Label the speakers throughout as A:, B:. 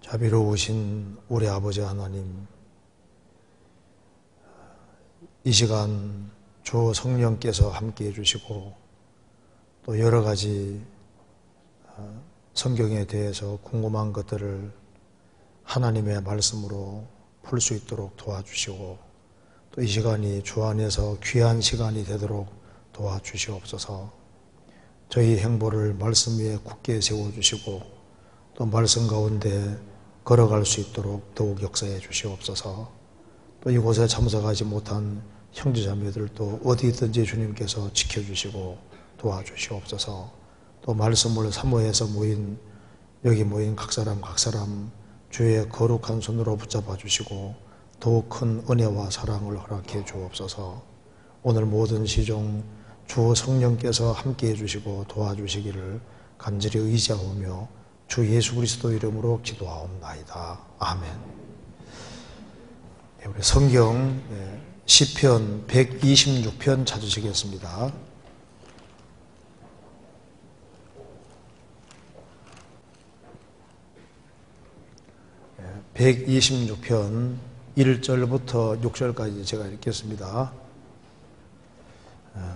A: 자비로우신 우리 아버지 하나님, 이 시간 주 성령께서 함께해 주시고 또 여러 가지 성경에 대해서 궁금한 것들을 하나님의 말씀으로 풀 수 있도록 도와주시고 또 이 시간이 주 안에서 귀한 시간이 되도록 도와주시옵소서. 저희 행보를 말씀 위에 굳게 세워주시고 또 말씀 가운데 걸어갈 수 있도록 더욱 역사해 주시옵소서. 또 이곳에 참석하지 못한 형제자매들도 어디 있든지 주님께서 지켜주시고 도와주시옵소서. 또 말씀을 사모해서 여기 모인 각 사람 주의 거룩한 손으로 붙잡아 주시고 더욱 큰 은혜와 사랑을 허락해 주옵소서. 오늘 모든 시종 주 성령께서 함께해 주시고 도와주시기를 간절히 의지하오며 주 예수 그리스도 이름으로 기도하옵나이다. 아멘. 네, 우리 성경 시편 126편 찾으시겠습니다. 네, 126편 1절부터 6절까지 제가 읽겠습니다.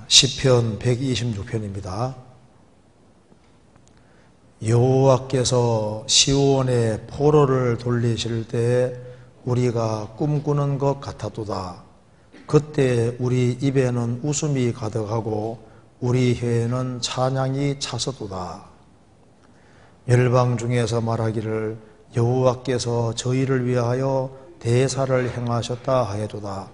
A: 시편 126편입니다. 여호와께서 시온의 포로를 돌리실 때 우리가 꿈꾸는 것 같았도다. 그때 우리 입에는 웃음이 가득하고 우리 혀에는 찬양이 차서도다. 열방 중에서 말하기를 여호와께서 저희를 위하여 대사를 행하셨다 하여도다.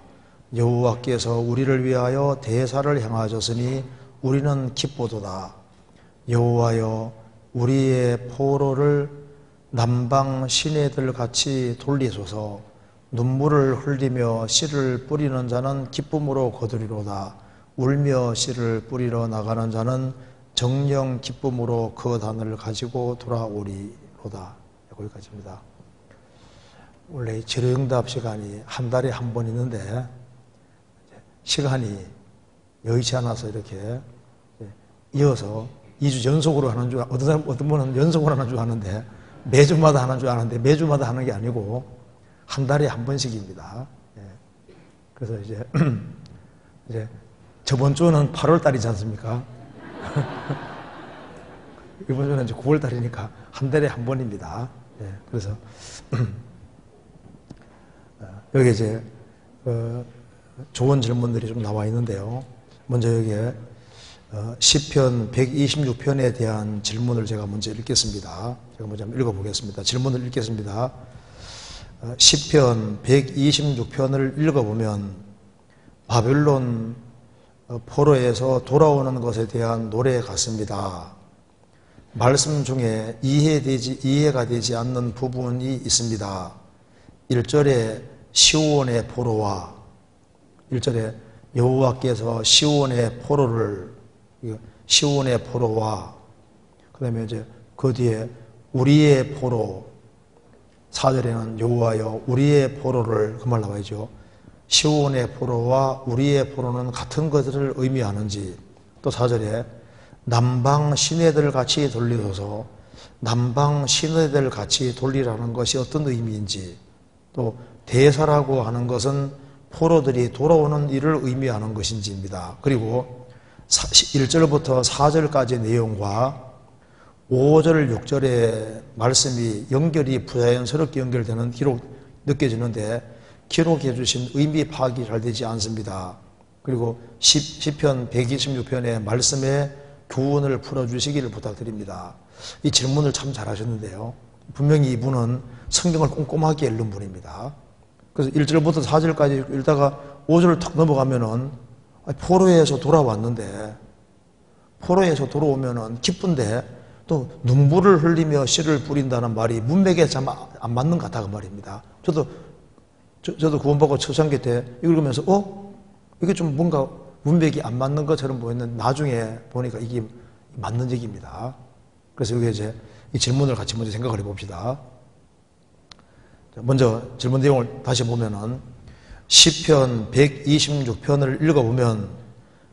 A: 여호와께서 우리를 위하여 대사를 행하셨으니 우리는 기쁘도다. 여호와여 우리의 포로를 남방 시내들 같이 돌리소서. 눈물을 흘리며 씨를 뿌리는 자는 기쁨으로 거두리로다. 울며 씨를 뿌리러 나가는 자는 정령 기쁨으로 그 단을 가지고 돌아오리로다. 거기까지입니다. 원래 질의응답 시간이 한 달에 한 번 있는데 시간이 여의치 않아서 이렇게 이어서 2주 연속으로 하는 줄, 어떤 분은 연속으로 하는 줄 아는데, 매주마다 하는 줄 아는데, 매주마다 하는 게 아니고, 한 달에 한 번씩입니다. 그래서 이제, 저번 주는 8월 달이지 않습니까? 이번 주는 이제 9월 달이니까 한 달에 한 번입니다. 그래서, 여기 이제, 좋은 질문들이 좀 나와 있는데요. 먼저 여기에, 시편 126편에 대한 질문을 제가 먼저 읽겠습니다. 제가 먼저 한번 읽어보겠습니다. 질문을 읽겠습니다. 시편 126편을 읽어보면 바벨론 포로에서 돌아오는 것에 대한 노래 같습니다. 말씀 중에 이해가 되지 않는 부분이 있습니다. 1절에 시온의 포로와 1절에 여호와께서 시온의 포로와 그 다음에 이제 그 뒤에 우리의 포로 4절에는 여호와여 우리의 포로를 그 말 나와야죠. 시온의 포로와 우리의 포로는 같은 것을 의미하는지 또 4절에 남방 시내들 같이 돌리소서 남방 시내들 같이 돌리라는 것이 어떤 의미인지 또 대사라고 하는 것은 포로들이 돌아오는 일을 의미하는 것인지입니다. 그리고 1절부터 4절까지 내용과 5절, 6절의 말씀이 연결이 부자연스럽게 연결되는 기록 느껴지는데 기록해 주신 의미 파악이 잘 되지 않습니다. 그리고 시편 126편의 말씀의 교훈을 풀어주시기를 부탁드립니다. 이 질문을 참 잘하셨는데요. 분명히 이분은 성경을 꼼꼼하게 읽는 분입니다. 그래서 1절부터 4절까지 읽다가 5절을 탁 넘어가면은 포로에서 돌아왔는데 포로에서 돌아오면은 기쁜데 또 눈물을 흘리며 씨를 뿌린다는 말이 문맥에 참 안 맞는 것 같다고 말입니다. 저도 구원받고 초창기 때 읽으면서 이게 좀 뭔가 문맥이 안 맞는 것처럼 보였는데 나중에 보니까 이게 맞는 얘기입니다. 그래서 여기 이제 이 질문을 같이 먼저 생각을 해봅시다. 먼저 질문 내용을 다시 보면은 시편 126편을 읽어보면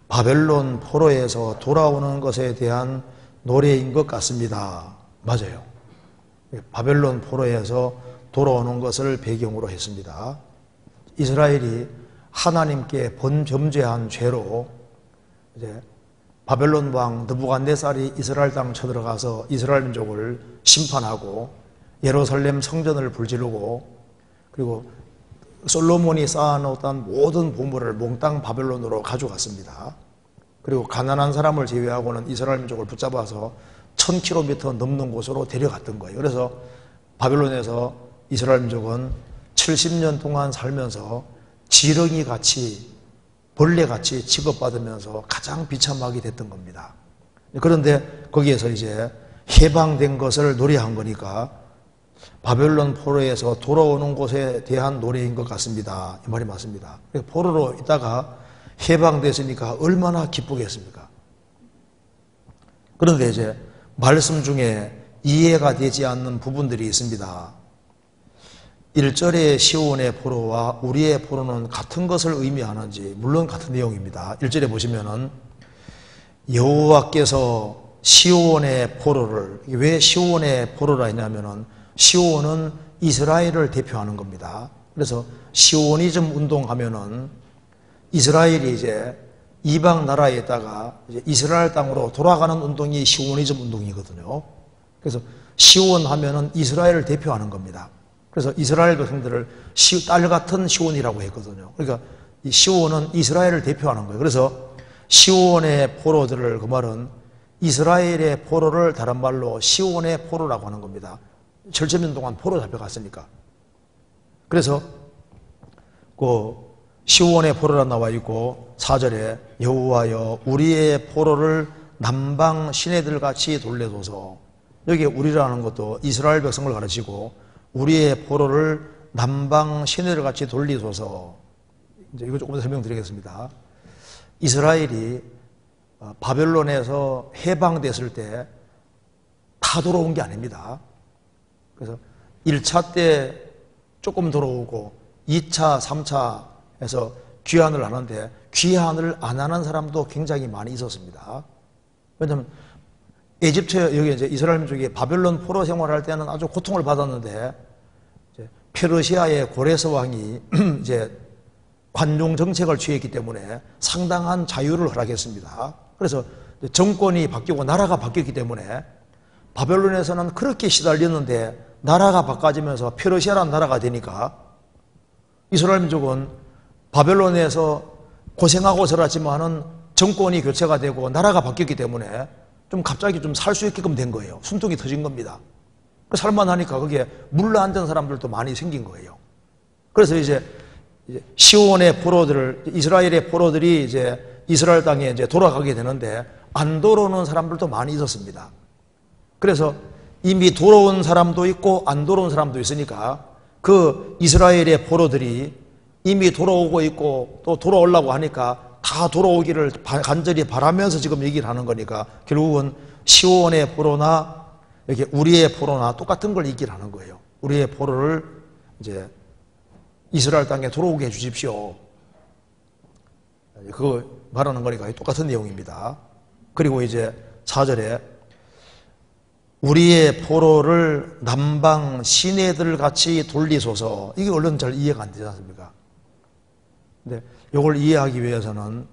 A: 바벨론 포로에서 돌아오는 것에 대한 노래인 것 같습니다. 맞아요. 바벨론 포로에서 돌아오는 것을 배경으로 했습니다. 이스라엘이 하나님께 범죄한 죄로 이제 바벨론 왕 느부갓네살이 이스라엘 땅 쳐들어가서 이스라엘 민족을 심판하고 예루살렘 성전을 불지르고 그리고 솔로몬이 쌓아놓았던 모든 보물을 몽땅 바벨론으로 가져갔습니다. 그리고 가난한 사람을 제외하고는 이스라엘 민족을 붙잡아서 1000km 넘는 곳으로 데려갔던 거예요. 그래서 바벨론에서 이스라엘 민족은 70년 동안 살면서 지렁이같이 벌레같이 취급받으면서 가장 비참하게 됐던 겁니다. 그런데 거기에서 이제 해방된 것을 노래한 거니까 바벨론 포로에서 돌아오는 곳에 대한 노래인 것 같습니다. 이 말이 맞습니다. 포로로 있다가 해방됐으니까 얼마나 기쁘겠습니까? 그런데 이제 말씀 중에 이해가 되지 않는 부분들이 있습니다. 1절의 시온의 포로와 우리의 포로는 같은 것을 의미하는지, 물론 같은 내용입니다. 1절에 보시면은 여호와께서 시온의 포로를, 왜 시온의 포로라 했냐면은 시온은 이스라엘을 대표하는 겁니다. 그래서 시오니즘 운동하면은 이스라엘이 이제 이방 나라에 있다가 이제 이스라엘 땅으로 돌아가는 운동이 시오니즘 운동이거든요. 그래서 시온 하면은 이스라엘을 대표하는 겁니다. 그래서 이스라엘 백성들을 딸 같은 시온이라고 했거든요. 그러니까 이 시온은 이스라엘을 대표하는 거예요. 그래서 시온의 포로들을, 그 말은 이스라엘의 포로를 다른 말로 시온의 포로라고 하는 겁니다. 7천년 동안 포로 잡혀갔으니까. 그래서 그 시온의 포로라 나와 있고 4절에 여호와여 우리의 포로를 남방 시내들 같이 돌려줘서, 여기에 우리라는 것도 이스라엘 백성을 가르치고 우리의 포로를 남방 시내들 같이 돌리소서. 이제 이거 조금 더 설명드리겠습니다. 이스라엘이 바벨론에서 해방됐을 때 다 돌아온 게 아닙니다. 그래서 1차 때 조금 돌아오고 2차, 3차에서 귀환을 하는데 귀환을 안 하는 사람도 굉장히 많이 있었습니다. 왜냐하면 에집트, 여기 이제 이스라엘 민족이 바벨론 포로 생활할 때는 아주 고통을 받았는데 이제 페르시아의 고레스 왕이 이제 관용 정책을 취했기 때문에 상당한 자유를 허락했습니다. 그래서 정권이 바뀌고 나라가 바뀌었기 때문에 바벨론에서는 그렇게 시달렸는데 나라가 바꿔지면서 페르시아라는 나라가 되니까 이스라엘 민족은 바벨론에서 고생하고 살았지만은 정권이 교체가 되고 나라가 바뀌었기 때문에 좀 갑자기 좀 살 수 있게끔 된 거예요. 숨통이 터진 겁니다. 살만하니까 거기에 물러앉은 사람들도 많이 생긴 거예요. 그래서 이제 시온의 포로들을, 이스라엘의 포로들이 이제 이스라엘 땅에 이제 돌아가게 되는데 안 돌아오는 사람들도 많이 있었습니다. 그래서 이미 돌아온 사람도 있고 안 돌아온 사람도 있으니까 그 이스라엘의 포로들이 이미 돌아오고 있고 또 돌아오려고 하니까 다 돌아오기를 간절히 바라면서 지금 얘기를 하는 거니까 결국은 시온의 포로나 이렇게 우리의 포로나 똑같은 걸 얘기를 하는 거예요. 우리의 포로를 이제 이스라엘 땅에 돌아오게 해주십시오. 그거 말하는 거니까 똑같은 내용입니다. 그리고 이제 4절에 우리의 포로를 남방 시내들 같이 돌리소서. 이게 얼른 잘 이해가 안 되지 않습니까? 근데 이걸 이해하기 위해서는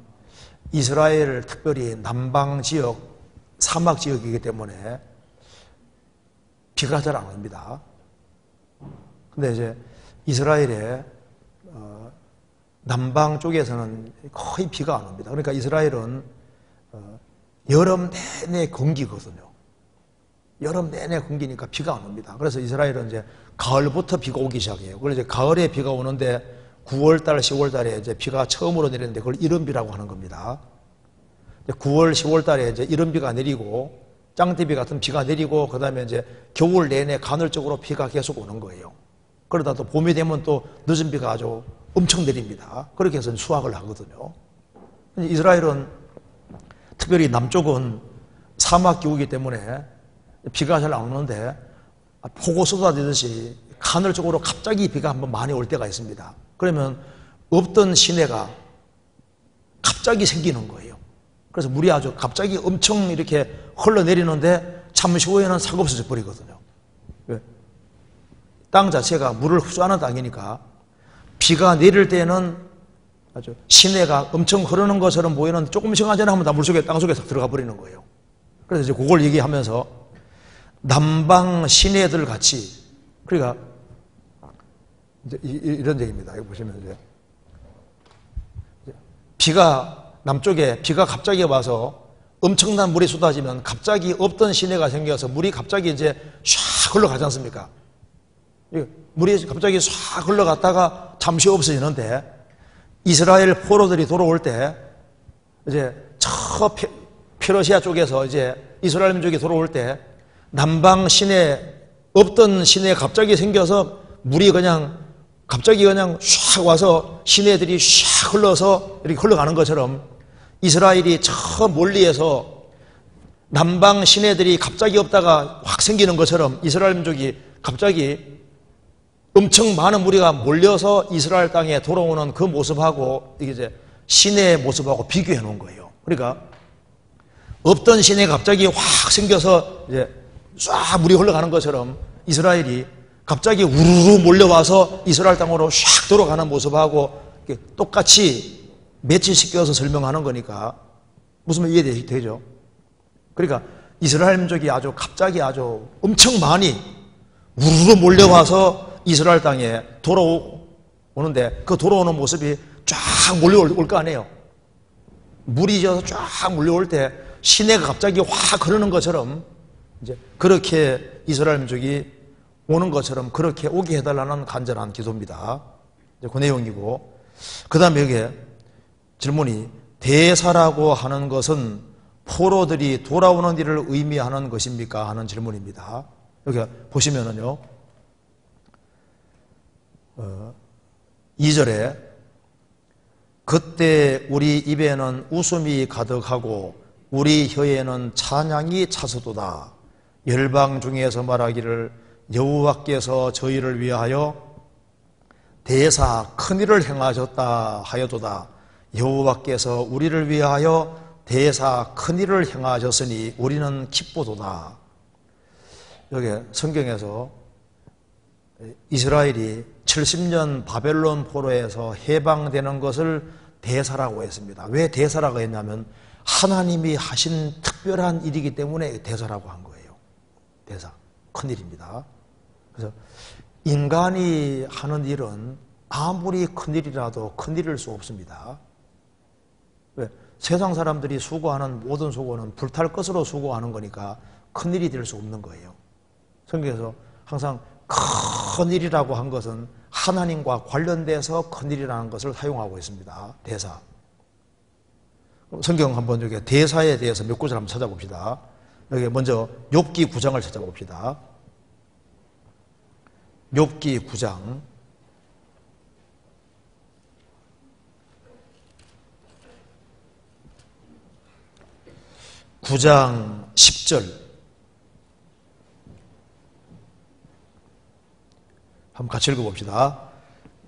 A: 이스라엘 특별히 남방 지역, 사막 지역이기 때문에 비가 잘 안 옵니다. 근데 이제 이스라엘의 남방 쪽에서는 거의 비가 안 옵니다. 그러니까 이스라엘은 여름 내내 건기거든요. 여름 내내 건기니까 비가 안 옵니다. 그래서 이스라엘은 이제 가을부터 비가 오기 시작해요. 그래서 이제 가을에 비가 오는데 9월달, 10월달에 이제 비가 처음으로 내리는데 그걸 이른비라고 하는 겁니다. 9월, 10월달에 이제 이른비가 내리고 짱대비 같은 비가 내리고 그 다음에 이제 겨울 내내 간헐적으로 비가 계속 오는 거예요. 그러다 또 봄이 되면 또 늦은 비가 아주 엄청 내립니다. 그렇게 해서 수확을 하거든요. 이스라엘은 특별히 남쪽은 사막 기후이기 때문에 비가 잘 안 오는데 폭우 쏟아지듯이 간헐적으로 갑자기 비가 한번 많이 올 때가 있습니다. 그러면 없던 시내가 갑자기 생기는 거예요. 그래서 물이 아주 갑자기 엄청 이렇게 흘러내리는데 잠시 후에는 싹 없어져 버리거든요. 왜? 땅 자체가 물을 흡수하는 땅이니까 비가 내릴 때는 아주 시내가 엄청 흐르는 것처럼 보이는 조금 시간 지나면 다 물속에 땅속에 싹 들어가 버리는 거예요. 그래서 이제 그걸 얘기하면서 남방 시내들 같이 그러니까 이제 이런 얘기입니다. 여기 보시면 이제 비가 남쪽에 비가 갑자기 와서 엄청난 물이 쏟아지면 갑자기 없던 시내가 생겨서 물이 갑자기 이제 샥 흘러가지 않습니까? 물이 갑자기 싹 흘러갔다가 잠시 없어지는데 이스라엘 포로들이 돌아올 때 이제 저 페르시아 쪽에서 이제 이스라엘 민족이 돌아올 때 남방 시내 없던 시내에 갑자기 생겨서 물이 그냥 갑자기 그냥 샥 와서 시내들이 샥 흘러서 이렇게 흘러가는 것처럼 이스라엘이 저 멀리에서 남방 시내들이 갑자기 없다가 확 생기는 것처럼 이스라엘 민족이 갑자기 엄청 많은 무리가 몰려서 이스라엘 땅에 돌아오는 그 모습하고 이게 이제 시내의 모습하고 비교해 놓은 거예요. 그러니까 없던 시내가 갑자기 확 생겨서 이제 쫙 물이 흘러가는 것처럼 이스라엘이 갑자기 우르르 몰려와서 이스라엘 땅으로 샥 돌아가는 모습하고 똑같이 매치시켜서 설명하는 거니까 무슨 말 이해되죠? 그러니까 이스라엘 민족이 아주 갑자기 아주 엄청 많이 우르르 몰려와서 이스라엘 땅에 돌아오는데 그 돌아오는 모습이 쫙 몰려올 거 아니에요. 물이 져서 쫙 몰려올 때 시내가 갑자기 확 흐르는 것처럼 이제 그렇게 이스라엘 민족이 오는 것처럼 그렇게 오게 해달라는 간절한 기도입니다. 그 내용이고 그 다음에 여기에 질문이 대사라고 하는 것은 포로들이 돌아오는 일을 의미하는 것입니까? 하는 질문입니다. 여기 보시면은요 2절에 그때 우리 입에는 웃음이 가득하고 우리 혀에는 찬양이 차서도다. 열방 중에서 말하기를 여호와께서 저희를 위하여 대사 큰일을 행하셨다 하여도다. 여호와께서 우리를 위하여 대사 큰일을 행하셨으니 우리는 기쁘도다. 여기 성경에서 이스라엘이 70년 바벨론 포로에서 해방되는 것을 대사라고 했습니다. 왜 대사라고 했냐면 하나님이 하신 특별한 일이기 때문에 대사라고 한 거예요. 대사, 큰일입니다. 그래서 인간이 하는 일은 아무리 큰일이라도 큰일일 수 없습니다. 왜? 세상 사람들이 수고하는 모든 수고는 불탈 것으로 수고하는 거니까 큰일이 될 수 없는 거예요. 성경에서 항상 큰일이라고 한 것은 하나님과 관련돼서 큰일이라는 것을 사용하고 있습니다. 대사. 성경 한번 여기 대사에 대해서 몇 구절 한번 찾아봅시다. 여기 먼저 욥기 9장을 찾아봅시다. 욥기 9장 9장 10절 한번 같이 읽어봅시다.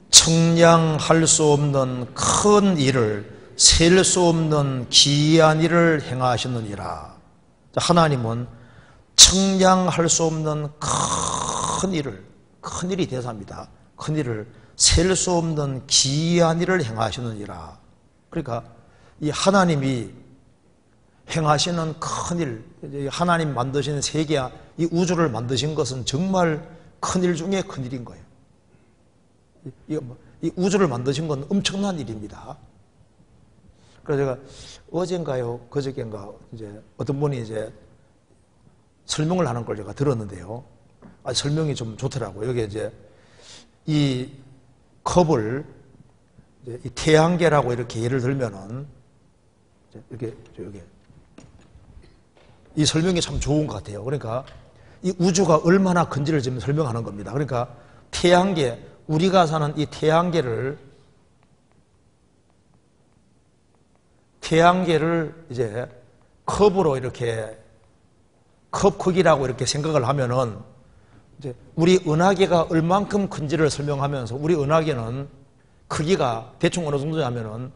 A: 청량할 수 없는 큰 일을 셀 수 없는 기이한 일을 행하시느니라. 하나님은 청량할 수 없는 큰 일을, 큰 일이 대사입니다. 큰 일을 셀 수 없는 기이한 일을 행하시느니라. 그러니까 이 하나님이 행하시는 큰 일, 하나님 만드신 세계, 이 우주를 만드신 것은 정말 큰일 중에 큰일인 거예요. 이 우주를 만드신 건 엄청난 일입니다. 그래서 제가 어젠가요, 그저께인가, 이제 어떤 분이 이제 설명을 하는 걸 제가 들었는데요. 설명이 좀 좋더라고요. 여기 이제 이 컵을 이제 이 태양계라고 이렇게 예를 들면은 이렇게 여기 이 설명이 참 좋은 것 같아요. 그러니까 이 우주가 얼마나 큰지를 지금 설명하는 겁니다. 그러니까 태양계, 우리가 사는 이 태양계를 이제 컵으로 이렇게 컵 크기라고 이렇게 생각을 하면은 이제 우리 은하계가 얼만큼 큰지를 설명하면서 우리 은하계는 크기가 대충 어느 정도냐면은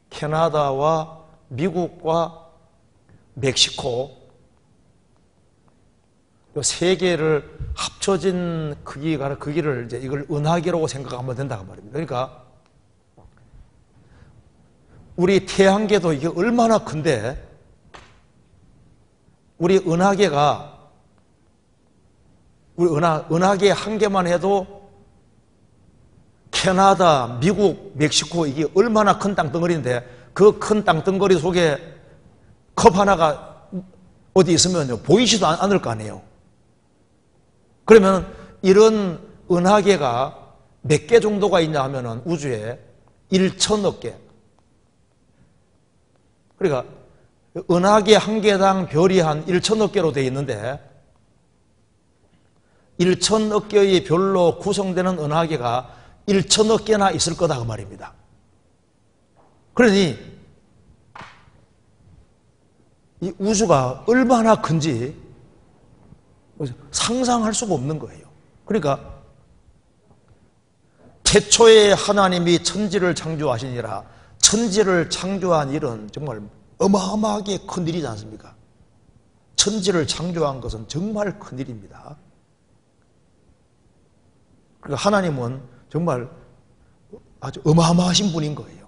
A: 캐나다와 미국과 멕시코 요 세 개를 합쳐진 크기를 이제 이걸 은하계라고 생각하면 된다고 말입니다. 그러니까 우리 태양계도 이게 얼마나 큰데 우리 은하계가 우리 은하계 한 개만 해도 캐나다, 미국, 멕시코 이게 얼마나 큰 땅덩어리인데 그 큰 땅덩어리 속에 컵 하나가 어디 있으면 보이지도 않을 거 아니에요. 그러면 이런 은하계가 몇 개 정도가 있냐 하면은 우주에 1천억 개. 그러니까 은하계 한 개당 별이 한 1천억 개로 되어 있는데 1천억 개의 별로 구성되는 은하계가 1천억 개나 있을 거다 그 말입니다. 그러니 이 우주가 얼마나 큰지 상상할 수가 없는 거예요. 그러니까 태초에 하나님이 천지를 창조하시니라. 천지를 창조한 일은 정말 어마어마하게 큰 일이지 않습니까? 천지를 창조한 것은 정말 큰 일입니다. 그러니까 하나님은 정말 아주 어마어마하신 분인 거예요.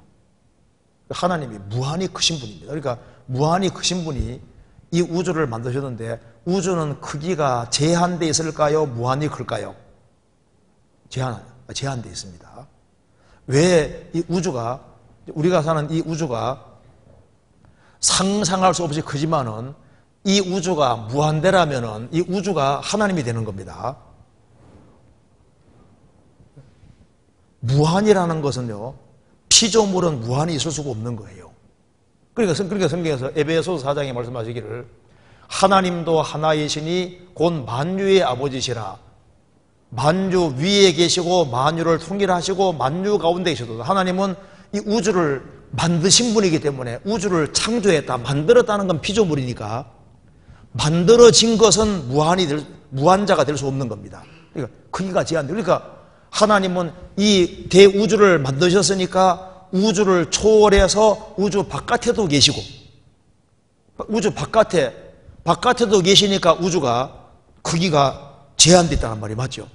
A: 하나님이 무한히 크신 분입니다. 그러니까 무한히 크신 분이 이 우주를 만드셨는데 우주는 크기가 제한되어 있을까요? 무한히 클까요? 제한되어 있습니다. 왜 이 우주가 우리가 사는 이 우주가 상상할 수 없이 크지만은 이 우주가 무한대라면은 이 우주가 하나님이 되는 겁니다. 무한이라는 것은요, 피조물은 무한히 있을 수가 없는 거예요. 그러니까 성경에서 에베소서 4장에 말씀하시기를 하나님도 하나이시니 곧 만유의 아버지시라. 만유 위에 계시고 만유를 통일하시고 만유 가운데 계셔도 하나님은 이 우주를 만드신 분이기 때문에 우주를 창조했다, 만들었다는 건 피조물이니까 만들어진 것은 무한자가 될 수 없는 겁니다. 그러니까 크기가 제한돼. 그러니까 하나님은 이 대우주를 만드셨으니까 우주를 초월해서 우주 바깥에도 계시고 우주 바깥에도 계시니까 우주가 크기가 제한되어 있다는 말이 맞죠.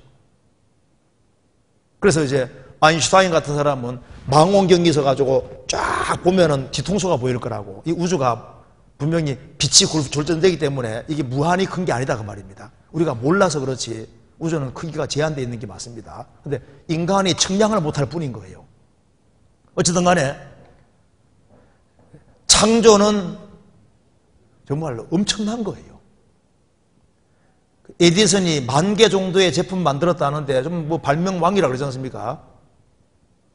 A: 그래서 이제 아인슈타인 같은 사람은 망원경이 있어가지고 쫙 보면은 뒤통수가 보일 거라고. 이 우주가 분명히 빛이 졸전되기 때문에 이게 무한히 큰 게 아니다 그 말입니다. 우리가 몰라서 그렇지 우주는 크기가 제한되어 있는 게 맞습니다. 근데 인간이 측량을 못할 뿐인 거예요. 어쨌든 간에 창조는 정말로 엄청난 거예요. 에디슨이 10,000개 정도의 제품 만들었다는데 좀 뭐 발명왕이라 그러지 않습니까?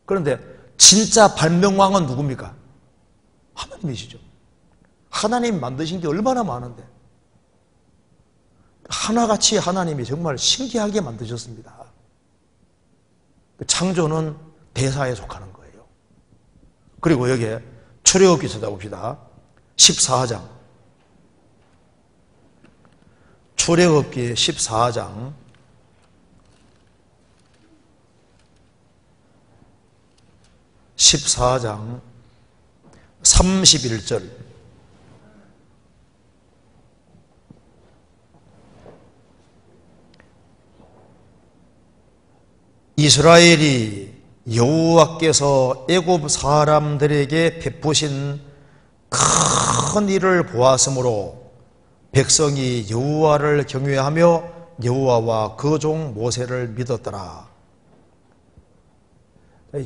A: 그런데 진짜 발명왕은 누굽니까? 하나님이시죠. 하나님 만드신 게 얼마나 많은데 하나같이 하나님이 정말 신기하게 만드셨습니다. 창조는 대사에 속하는 거예요. 그리고 여기에 출애굽기 찾아봅시다. 14장. 출애굽기 14장 31절. 이스라엘이 여호와께서 애굽 사람들에게 베푸신 큰 일을 보았으므로 백성이 여호와를 경외하며 여호와와 그 종 모세를 믿었더라.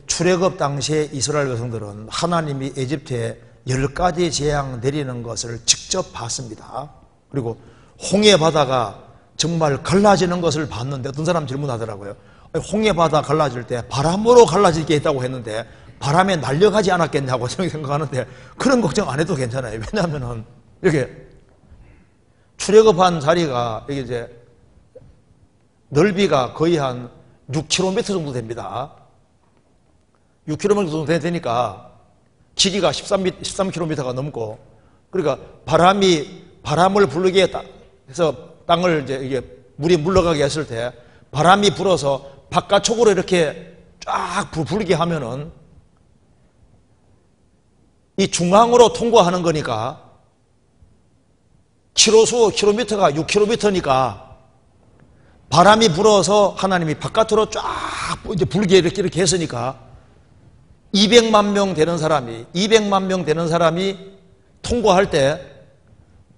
A: 출애굽 당시에 이스라엘 백성들은 하나님이 에집트에 10가지 재앙 내리는 것을 직접 봤습니다. 그리고 홍해 바다가 정말 갈라지는 것을 봤는데 어떤 사람 질문하더라고요. 홍해 바다 갈라질 때 바람으로 갈라질 게 있다고 했는데 바람에 날려가지 않았겠냐고 생각하는데 그런 걱정 안 해도 괜찮아요. 왜냐하면은 이렇게 출애굽한 자리가 이게 이제 넓이가 거의 한 6km 정도 됩니다. 6km 정도 되니까 길이가 13km가 넘고 그러니까 바람을 불게 해서 땅을 이제 이게 물이 물러가게 했을 때 바람이 불어서 바깥쪽으로 이렇게 쫙 불게 하면은 이 중앙으로 통과하는 거니까 킬로미터가 6km니까 바람이 불어서 하나님이 바깥으로 쫙 이제 불게 이렇게 했으니까 200만 명 되는 사람이 통과할 때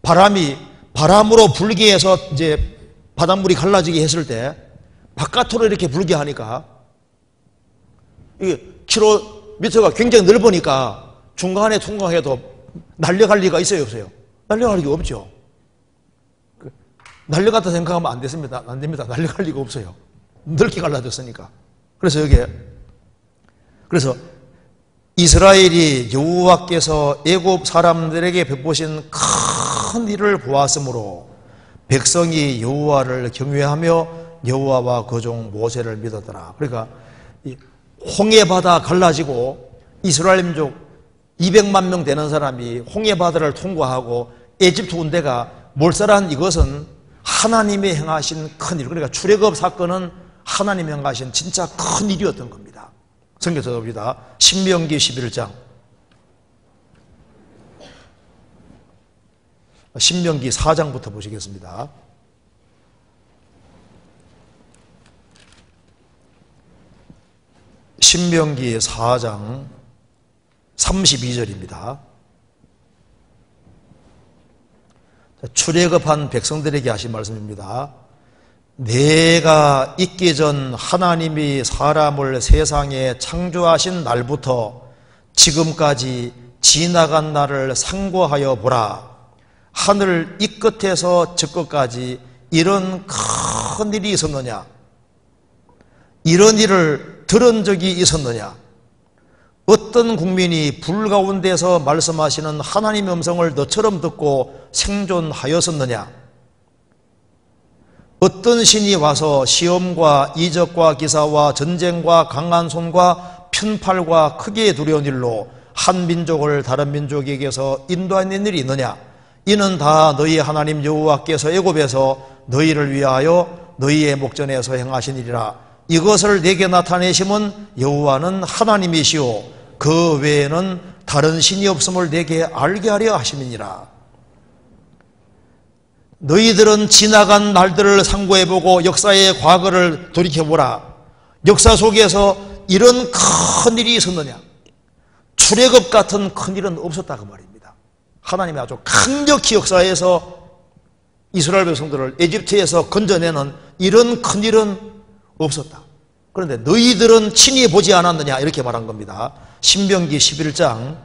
A: 바람으로 불게 해서 이제 바닷물이 갈라지게 했을 때 바깥으로 이렇게 불게 하니까 이게 킬로미터가 굉장히 넓으니까 중간에 통과해도 날려갈 리가 있어요, 없어요? 날려갈 리가 없죠. 날려갔다 생각하면 안 됩니다. 날려갈 리가 없어요. 넓게 갈라졌으니까. 그래서 이스라엘이 여호와께서 애굽 사람들에게 베푸신 큰 일을 보았으므로 백성이 여호와를 경외하며 여호와와 그 종 모세를 믿었더라. 그러니까 홍해바다 갈라지고 이스라엘 민족 200만 명 되는 사람이 홍해바다를 통과하고 에집트 군대가 몰살한 이것은 하나님이 행하신 큰 일, 그러니까 출애굽 사건은 하나님이 행하신 진짜 큰 일이었던 겁니다. 성경 찾아봅니다. 신명기 11장. 신명기 4장부터 보시겠습니다. 신명기 4장 32절입니다. 출애굽한 백성들에게 하신 말씀입니다. 내가 있기 전 하나님이 사람을 세상에 창조하신 날부터 지금까지 지나간 날을 상고하여 보라. 하늘 이 끝에서 저 끝까지 이런 큰 일이 있었느냐? 이런 일을 들은 적이 있었느냐? 어떤 국민이 불 가운데서 말씀하시는 하나님의 음성을 너처럼 듣고 생존하였었느냐? 어떤 신이 와서 시험과 이적과 기사와 전쟁과 강한 손과 편팔과 크게 두려운 일로 한 민족을 다른 민족에게서 인도하는 일이 있느냐? 이는 다 너희 하나님 여호와께서 애굽에서 너희를 위하여 너희의 목전에서 행하신 일이라. 이것을 내게 나타내심은 여호와는 하나님이시오 그 외에는 다른 신이 없음을 내게 알게 하려 하심이니라. 너희들은 지나간 날들을 상고해보고 역사의 과거를 돌이켜보라. 역사 속에서 이런 큰 일이 있었느냐? 출애굽 같은 큰 일은 없었다 그 말입니다. 하나님이 아주 강력히 역사에서 이스라엘 백성들을 에집트에서 건져내는 이런 큰 일은 없었다. 그런데 너희들은 친히 보지 않았느냐 이렇게 말한 겁니다. 신명기 11장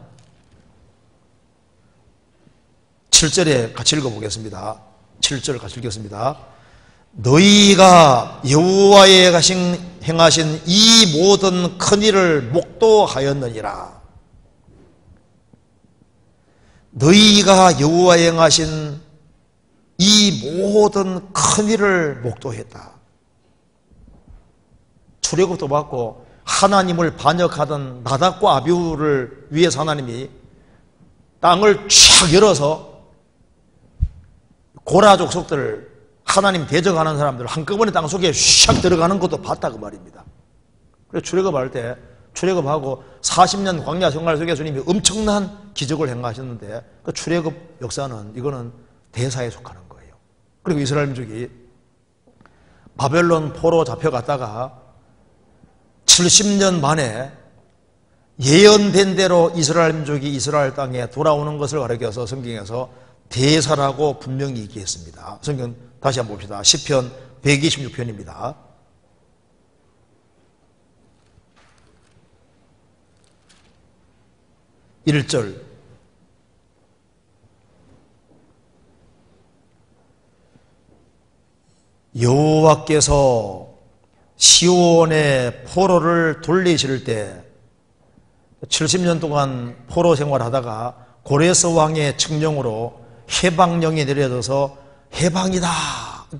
A: 7절에 같이 읽어보겠습니다. 7절 같이 읽겠습니다. 너희가 여호와의 행하신 이 모든 큰 일을 목도하였느니라. 너희가 여호와의 행하신 이 모든 큰 일을 목도했다. 출애굽도 받고 하나님을 반역하던 나답과 아비후를 위해서 하나님이 땅을 쫙 열어서 고라 족속들 하나님 대적하는 사람들 한꺼번에 땅 속에 샥 들어가는 것도 봤다 그 말입니다. 그래서 출애굽할 때 출애굽하고 40년 광야 생활 속에 주님이 엄청난 기적을 행하셨는데 그 출애굽 역사는 이거는 대사에 속하는 거예요. 그리고 이스라엘 민족이 바벨론 포로 잡혀갔다가 70년 만에 예언된 대로 이스라엘 민족이 이스라엘 땅에 돌아오는 것을 가리켜서 성경에서 대사라고 분명히 얘기했습니다. 성경 다시 한번 봅시다. 시편 126편입니다. (1절) 여호와께서 시온의 포로를 돌리실 때 70년 동안 포로 생활하다가 고레스 왕의 칙령으로 해방령이 내려져서 해방이다,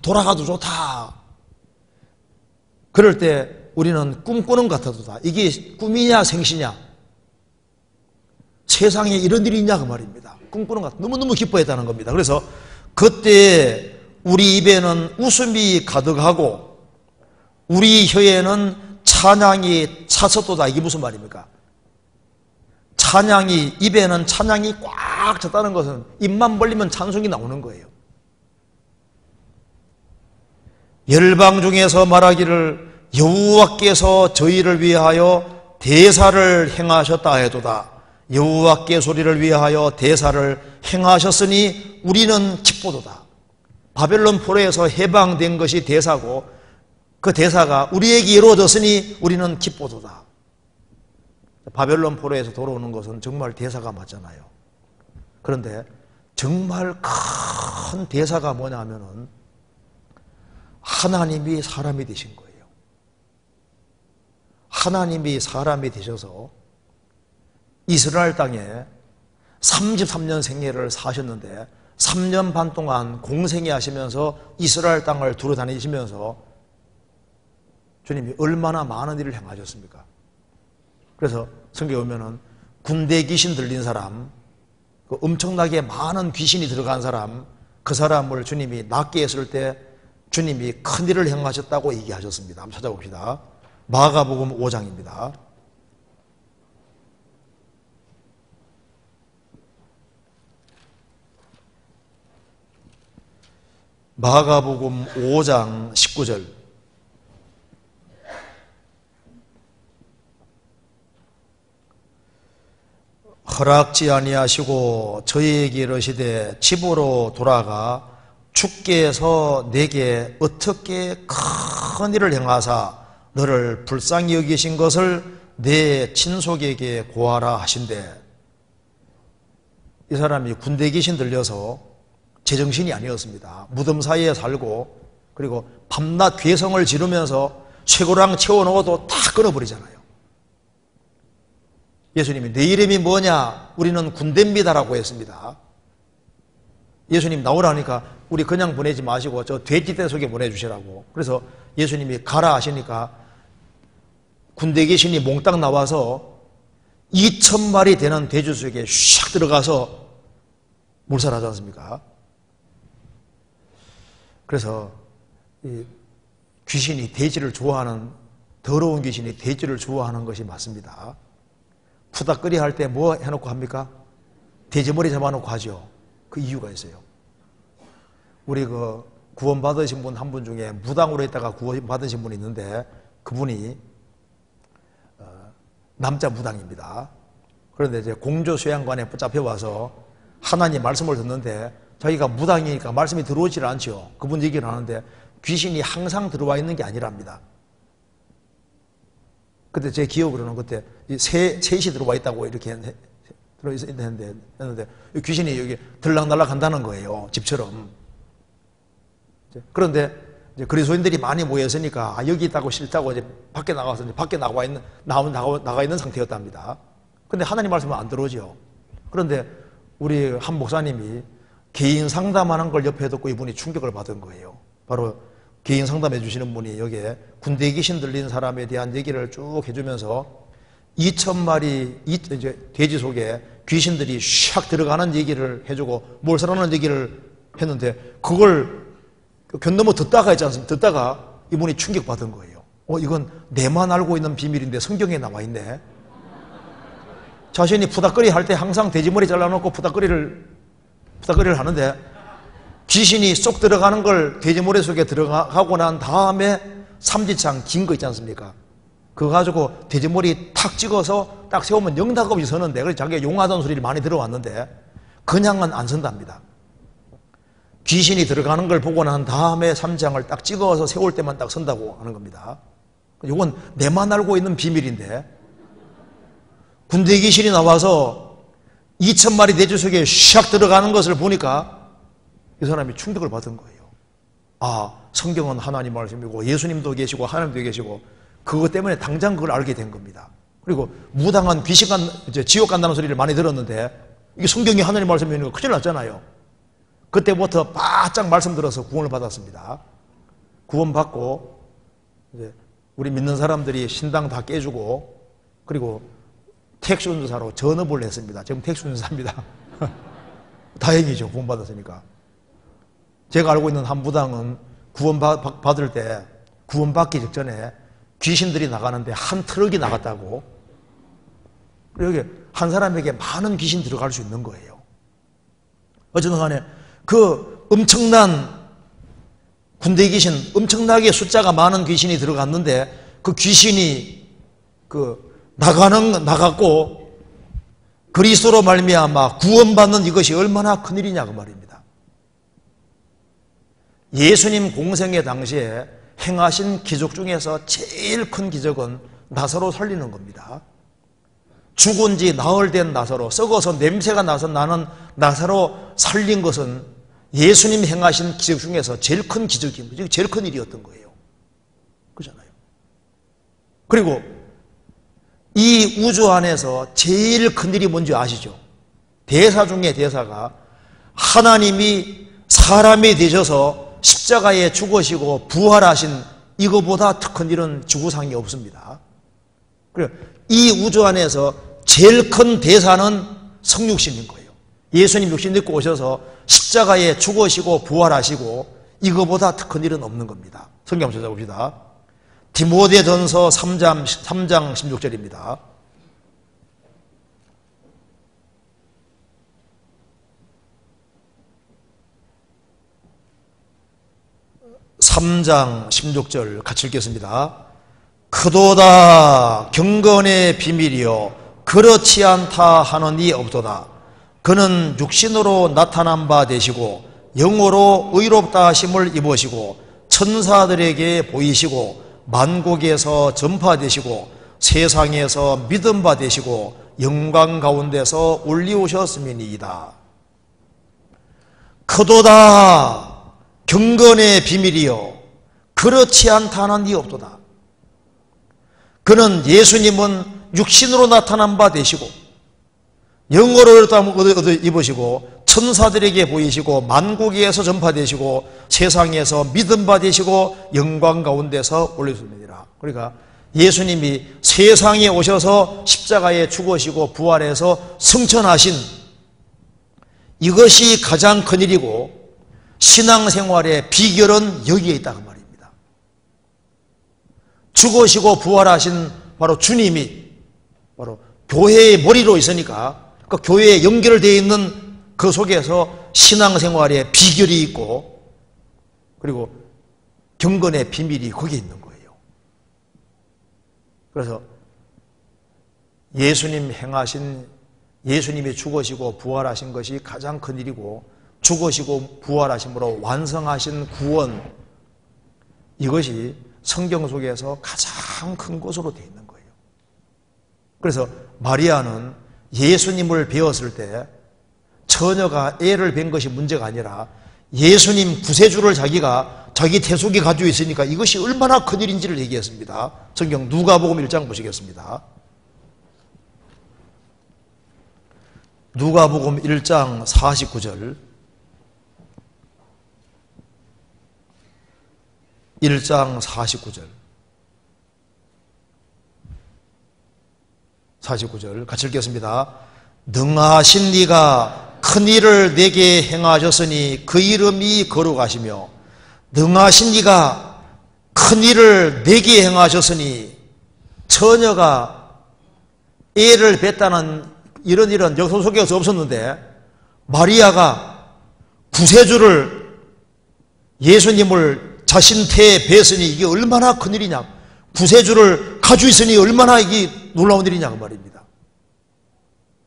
A: 돌아가도 좋다. 그럴 때 우리는 꿈꾸는 것 같아도다. 이게 꿈이냐 생시냐, 세상에 이런 일이 있냐 그 말입니다. 꿈꾸는 것 같아. 너무너무 기뻐했다는 겁니다. 그래서 그때 우리 입에는 웃음이 가득하고 우리 혀에는 찬양이 찼었도다. 이게 무슨 말입니까? 찬양이, 입에는 찬양이 꽉 찼다는 것은 입만 벌리면 찬송이 나오는 거예요. 열방 중에서 말하기를 여호와께서 저희를 위하여 대사를 행하셨다 해도다. 여호와께 소리를 위하여 대사를 행하셨으니 우리는 기쁘도다. 바벨론 포로에서 해방된 것이 대사고 그 대사가 우리에게 이루어졌으니 우리는 기쁘도다. 바벨론 포로에서 돌아오는 것은 정말 대사가 맞잖아요. 그런데 정말 큰 대사가 뭐냐 하면은 하나님이 사람이 되신 거예요. 하나님이 사람이 되셔서 이스라엘 땅에 33년 생애를 사셨는데 3년 반 동안 공생애 하시면서 이스라엘 땅을 두루다니시면서 주님이 얼마나 많은 일을 행하셨습니까? 그래서 성경에 보면은 군대 귀신 들린 사람, 엄청나게 많은 귀신이 들어간 사람, 그 사람을 주님이 낫게 했을 때 주님이 큰 일을 행하셨다고 얘기하셨습니다. 한번 찾아봅시다. 마가복음 5장입니다. 마가복음 5장 19절. 허락지 아니하시고 저희에게 이르시되 집으로 돌아가 주께서 내게 어떻게 큰 일을 행하사 너를 불쌍히 여기신 것을 내 친속에게 고하라 하신대. 이 사람이 군대 귀신 들려서 제정신이 아니었습니다. 무덤 사이에 살고 그리고 밤낮 괴성을 지르면서 쇠고랑 채워넣어도 다 끊어버리잖아요. 예수님이 내 이름이 뭐냐? 우리는 군대입니다라고 했습니다. 예수님 나오라니까 우리 그냥 보내지 마시고 저 돼지떼 속에 보내주시라고. 그래서 예수님이 가라 하시니까 군대 귀신이 몽땅 나와서 2,000마리 되는 돼지 속에 샥 들어가서 몰살하지 않습니까? 그래서 이 귀신이 돼지를 좋아하는, 더러운 귀신이 돼지를 좋아하는 것이 맞습니다. 푸닥거리 할 때 뭐 해놓고 합니까? 돼지머리 잡아놓고 하죠. 그 이유가 있어요. 우리 그 구원받으신 분 한 분 중에 무당으로 있다가 구원받으신 분이 있는데 그분이 남자 무당입니다. 그런데 이제 공조 수양관에 붙잡혀 와서 하나님 말씀을 듣는데 자기가 무당이니까 말씀이 들어오질 않죠. 그분 얘기를 하는데 귀신이 항상 들어와 있는 게 아니랍니다. 그때 제 기억으로는 그때 셋이 들어와 있다고 이렇게 들어있었는데 귀신이 여기 들락날락 한다는 거예요. 집처럼. 그런데 이제 그리스도인들이 많이 모였으니까 여기 있다고 싫다고 이제 밖에 나가서 이제 밖에 나가 있는 상태였답니다. 근데 하나님 말씀은 안 들어오죠. 그런데 우리 한 목사님이 개인 상담하는 걸 옆에 듣고 이분이 충격을 받은 거예요. 바로 개인 상담해 주시는 분이 여기에 군대 귀신 들린 사람에 대한 얘기를 쭉 해주면서 2,000마리 이제 돼지 속에 귀신들이 샥 들어가는 얘기를 해주고 몰살하는 얘기를 했는데 그걸 견넘어 듣다가 있지 않습니까? 듣다가 이분이 충격받은 거예요. 이건 내만 알고 있는 비밀인데 성경에 나와 있네. 자신이 푸닥거리 할 때 항상 돼지머리 잘라놓고 푸닥거리를 하는데 귀신이 쏙 들어가는 걸 돼지머리 속에 들어가고 난 다음에 삼지창 긴 거 있지 않습니까? 그거 가지고 돼지머리 탁 찍어서 딱 세우면 영탁 없이 서는데 그래서 자기가 용하던 소리를 많이 들어왔는데 그냥은 안 선답니다. 귀신이 들어가는 걸 보고 난 다음에 삼지창을 딱 찍어서 세울 때만 딱 선다고 하는 겁니다. 이건 내만 알고 있는 비밀인데 군대 귀신이 나와서 2,000마리 돼지 속에 샥 들어가는 것을 보니까 이 사람이 충격을 받은 거예요. 아, 성경은 하나님 말씀이고 예수님도 계시고 하나님도 계시고 그것 때문에 당장 그걸 알게 된 겁니다. 그리고 무당한 귀신 이제 지옥 간다는 소리를 많이 들었는데 이게 성경이 하나님 말씀이니까 큰일 났잖아요. 그때부터 바짝 말씀 들어서 구원을 받았습니다. 구원받고 이제 우리 믿는 사람들이 신당 다 깨주고 그리고 택시 운전사로 전업을 했습니다. 지금 택시 운전사입니다. 다행이죠. 구원받았으니까. 제가 알고 있는 한 무당은 구원받을 때 구원받기 직전에 귀신들이 나가는데 한 트럭이 나갔다고. 여기 한 사람에게 많은 귀신 들어갈 수 있는 거예요. 어쨌든 간에 그 엄청난 군대 귀신, 엄청나게 숫자가 많은 귀신이 들어갔는데 그 귀신이 나갔고 그리스도로 말미암아 구원받는 이것이 얼마나 큰일이냐 그 말입니다. 예수님 공생의 당시에 행하신 기적 중에서 제일 큰 기적은 나사로 살리는 겁니다. 죽은 지 나흘 된 나사로, 썩어서 냄새가 나서 나는 나사로 살린 것은 예수님 행하신 기적 중에서 제일 큰 기적입니다. 제일 큰 일이었던 거예요. 그렇잖아요. 그리고 이 우주 안에서 제일 큰 일이 뭔지 아시죠? 대사 중에 대사가 하나님이 사람이 되셔서 십자가에 죽으시고 부활하신 이거보다 더 큰 일은 지구상에 없습니다. 그래요. 이 우주 안에서 제일 큰 대사는 성육신인 거예요. 예수님 육신 입고 오셔서 십자가에 죽으시고 부활하시고 이거보다 더 큰 일은 없는 겁니다. 성경 한번 찾아봅시다. 디모데전서 3장 16절입니다. 3장 16절 같이 읽겠습니다. 크도다 경건의 비밀이요 그렇지 않다 하는 이 없도다. 그는 육신으로 나타난 바 되시고 영으로 의롭다 하심을 입으시고 천사들에게 보이시고 만국에서 전파되시고 세상에서 믿음 바 되시고 영광 가운데서 올리우셨음이니이다. 크도다 경건의 비밀이요 그렇지 않다는 이 없도다. 그는 예수님은 육신으로 나타난 바 되시고 영어로 얻어 입으시고 천사들에게 보이시고 만국에서 전파되시고 세상에서 믿음 바 되시고 영광 가운데서 올리셨느니라. 그러니까 예수님이 세상에 오셔서 십자가에 죽으시고 부활해서 승천하신 이것이 가장 큰 일이고 신앙생활의 비결은 여기에 있다 그 말입니다. 죽으시고 부활하신 바로 주님이 바로 교회의 머리로 있으니까 그 교회에 연결되어 있는 그 속에서 신앙생활의 비결이 있고 그리고 경건의 비밀이 거기에 있는 거예요. 그래서 예수님이 죽으시고 부활하신 것이 가장 큰 일이고 죽으시고 부활하심으로 완성하신 구원 이것이 성경 속에서 가장 큰 것으로 되어 있는 거예요. 그래서 마리아는 예수님을 배웠을 때 처녀가 애를 뵌 것이 문제가 아니라 예수님 구세주를 자기가 자기 태속에 가지고 있으니까 이것이 얼마나 큰 일인지를 얘기했습니다. 성경 누가복음 1장 보시겠습니다. 누가복음 1장 49절 1장 49절 같이 읽겠습니다. 능하신 이가 큰 일을 내게 행하셨으니 그 이름이 거룩하시며 능하신 이가 큰 일을 내게 행하셨으니 처녀가 애를 뱉다는 이런 일은 역사 속에서 없었는데 마리아가 구세주를 예수님을 자신 태에 뵀으니 이게 얼마나 큰 일이냐 구세주를 가지고 있으니 얼마나 이게 놀라운 일이냐 그 말입니다.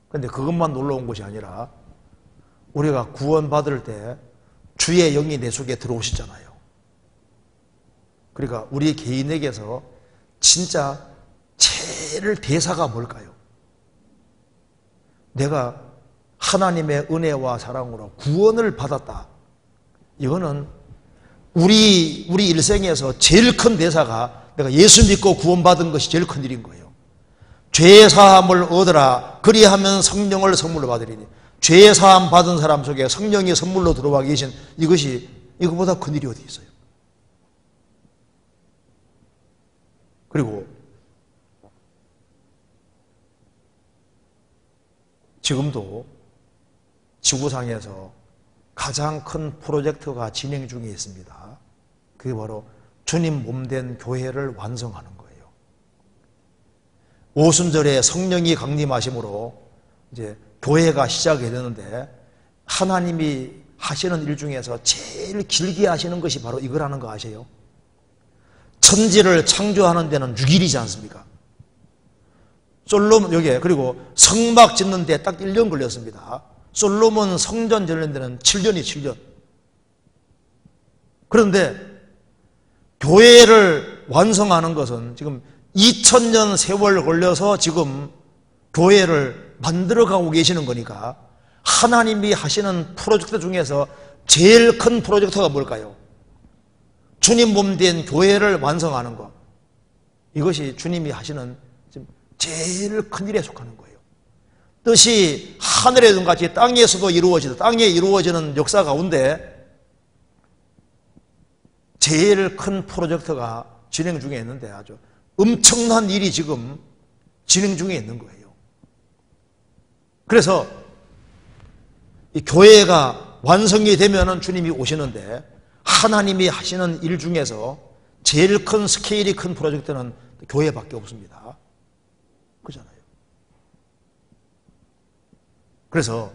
A: 그런데 그것만 놀라운 것이 아니라 우리가 구원받을 때 주의 영이 내 속에 들어오시잖아요. 그러니까 우리 개인에게서 진짜 제일 대사가 뭘까요? 내가 하나님의 은혜와 사랑으로 구원을 받았다. 이거는 우리 일생에서 제일 큰 대사가 내가 예수 믿고 구원받은 것이 제일 큰 일인 거예요. 죄사함을 얻으라 그리하면 성령을 선물로 받으리니 죄사함 받은 사람 속에 성령이 선물로 들어와 계신 이것이 이거보다 큰 일이 어디 있어요. 그리고 지금도 지구상에서 가장 큰 프로젝트가 진행 중에 있습니다. 그게 바로 주님 몸된 교회를 완성하는 거예요. 오순절에 성령이 강림하심으로 이제 교회가 시작이 되는데 하나님이 하시는 일 중에서 제일 길게 하시는 것이 바로 이거라는 거 아세요? 천지를 창조하는 데는 6일이지 않습니까? 솔로몬, 여기에, 그리고 성막 짓는 데 딱 1년 걸렸습니다. 솔로몬 성전 짓는 데는 7년이 7년. 그런데 교회를 완성하는 것은 지금 2000년 세월 걸려서 지금 교회를 만들어가고 계시는 거니까 하나님이 하시는 프로젝트 중에서 제일 큰 프로젝트가 뭘까요? 주님 몸 된 교회를 완성하는 것. 이것이 주님이 하시는 제일 큰 일에 속하는 거예요. 뜻이 하늘에도 같이 땅에서도 이루어지다. 땅에 이루어지는 역사 가운데 제일 큰 프로젝트가 진행 중에 있는데 아주 엄청난 일이 지금 진행 중에 있는 거예요. 그래서 이 교회가 완성이 되면은 주님이 오시는데 하나님이 하시는 일 중에서 제일 큰 스케일이 큰 프로젝트는 교회밖에 없습니다. 그렇잖아요. 그래서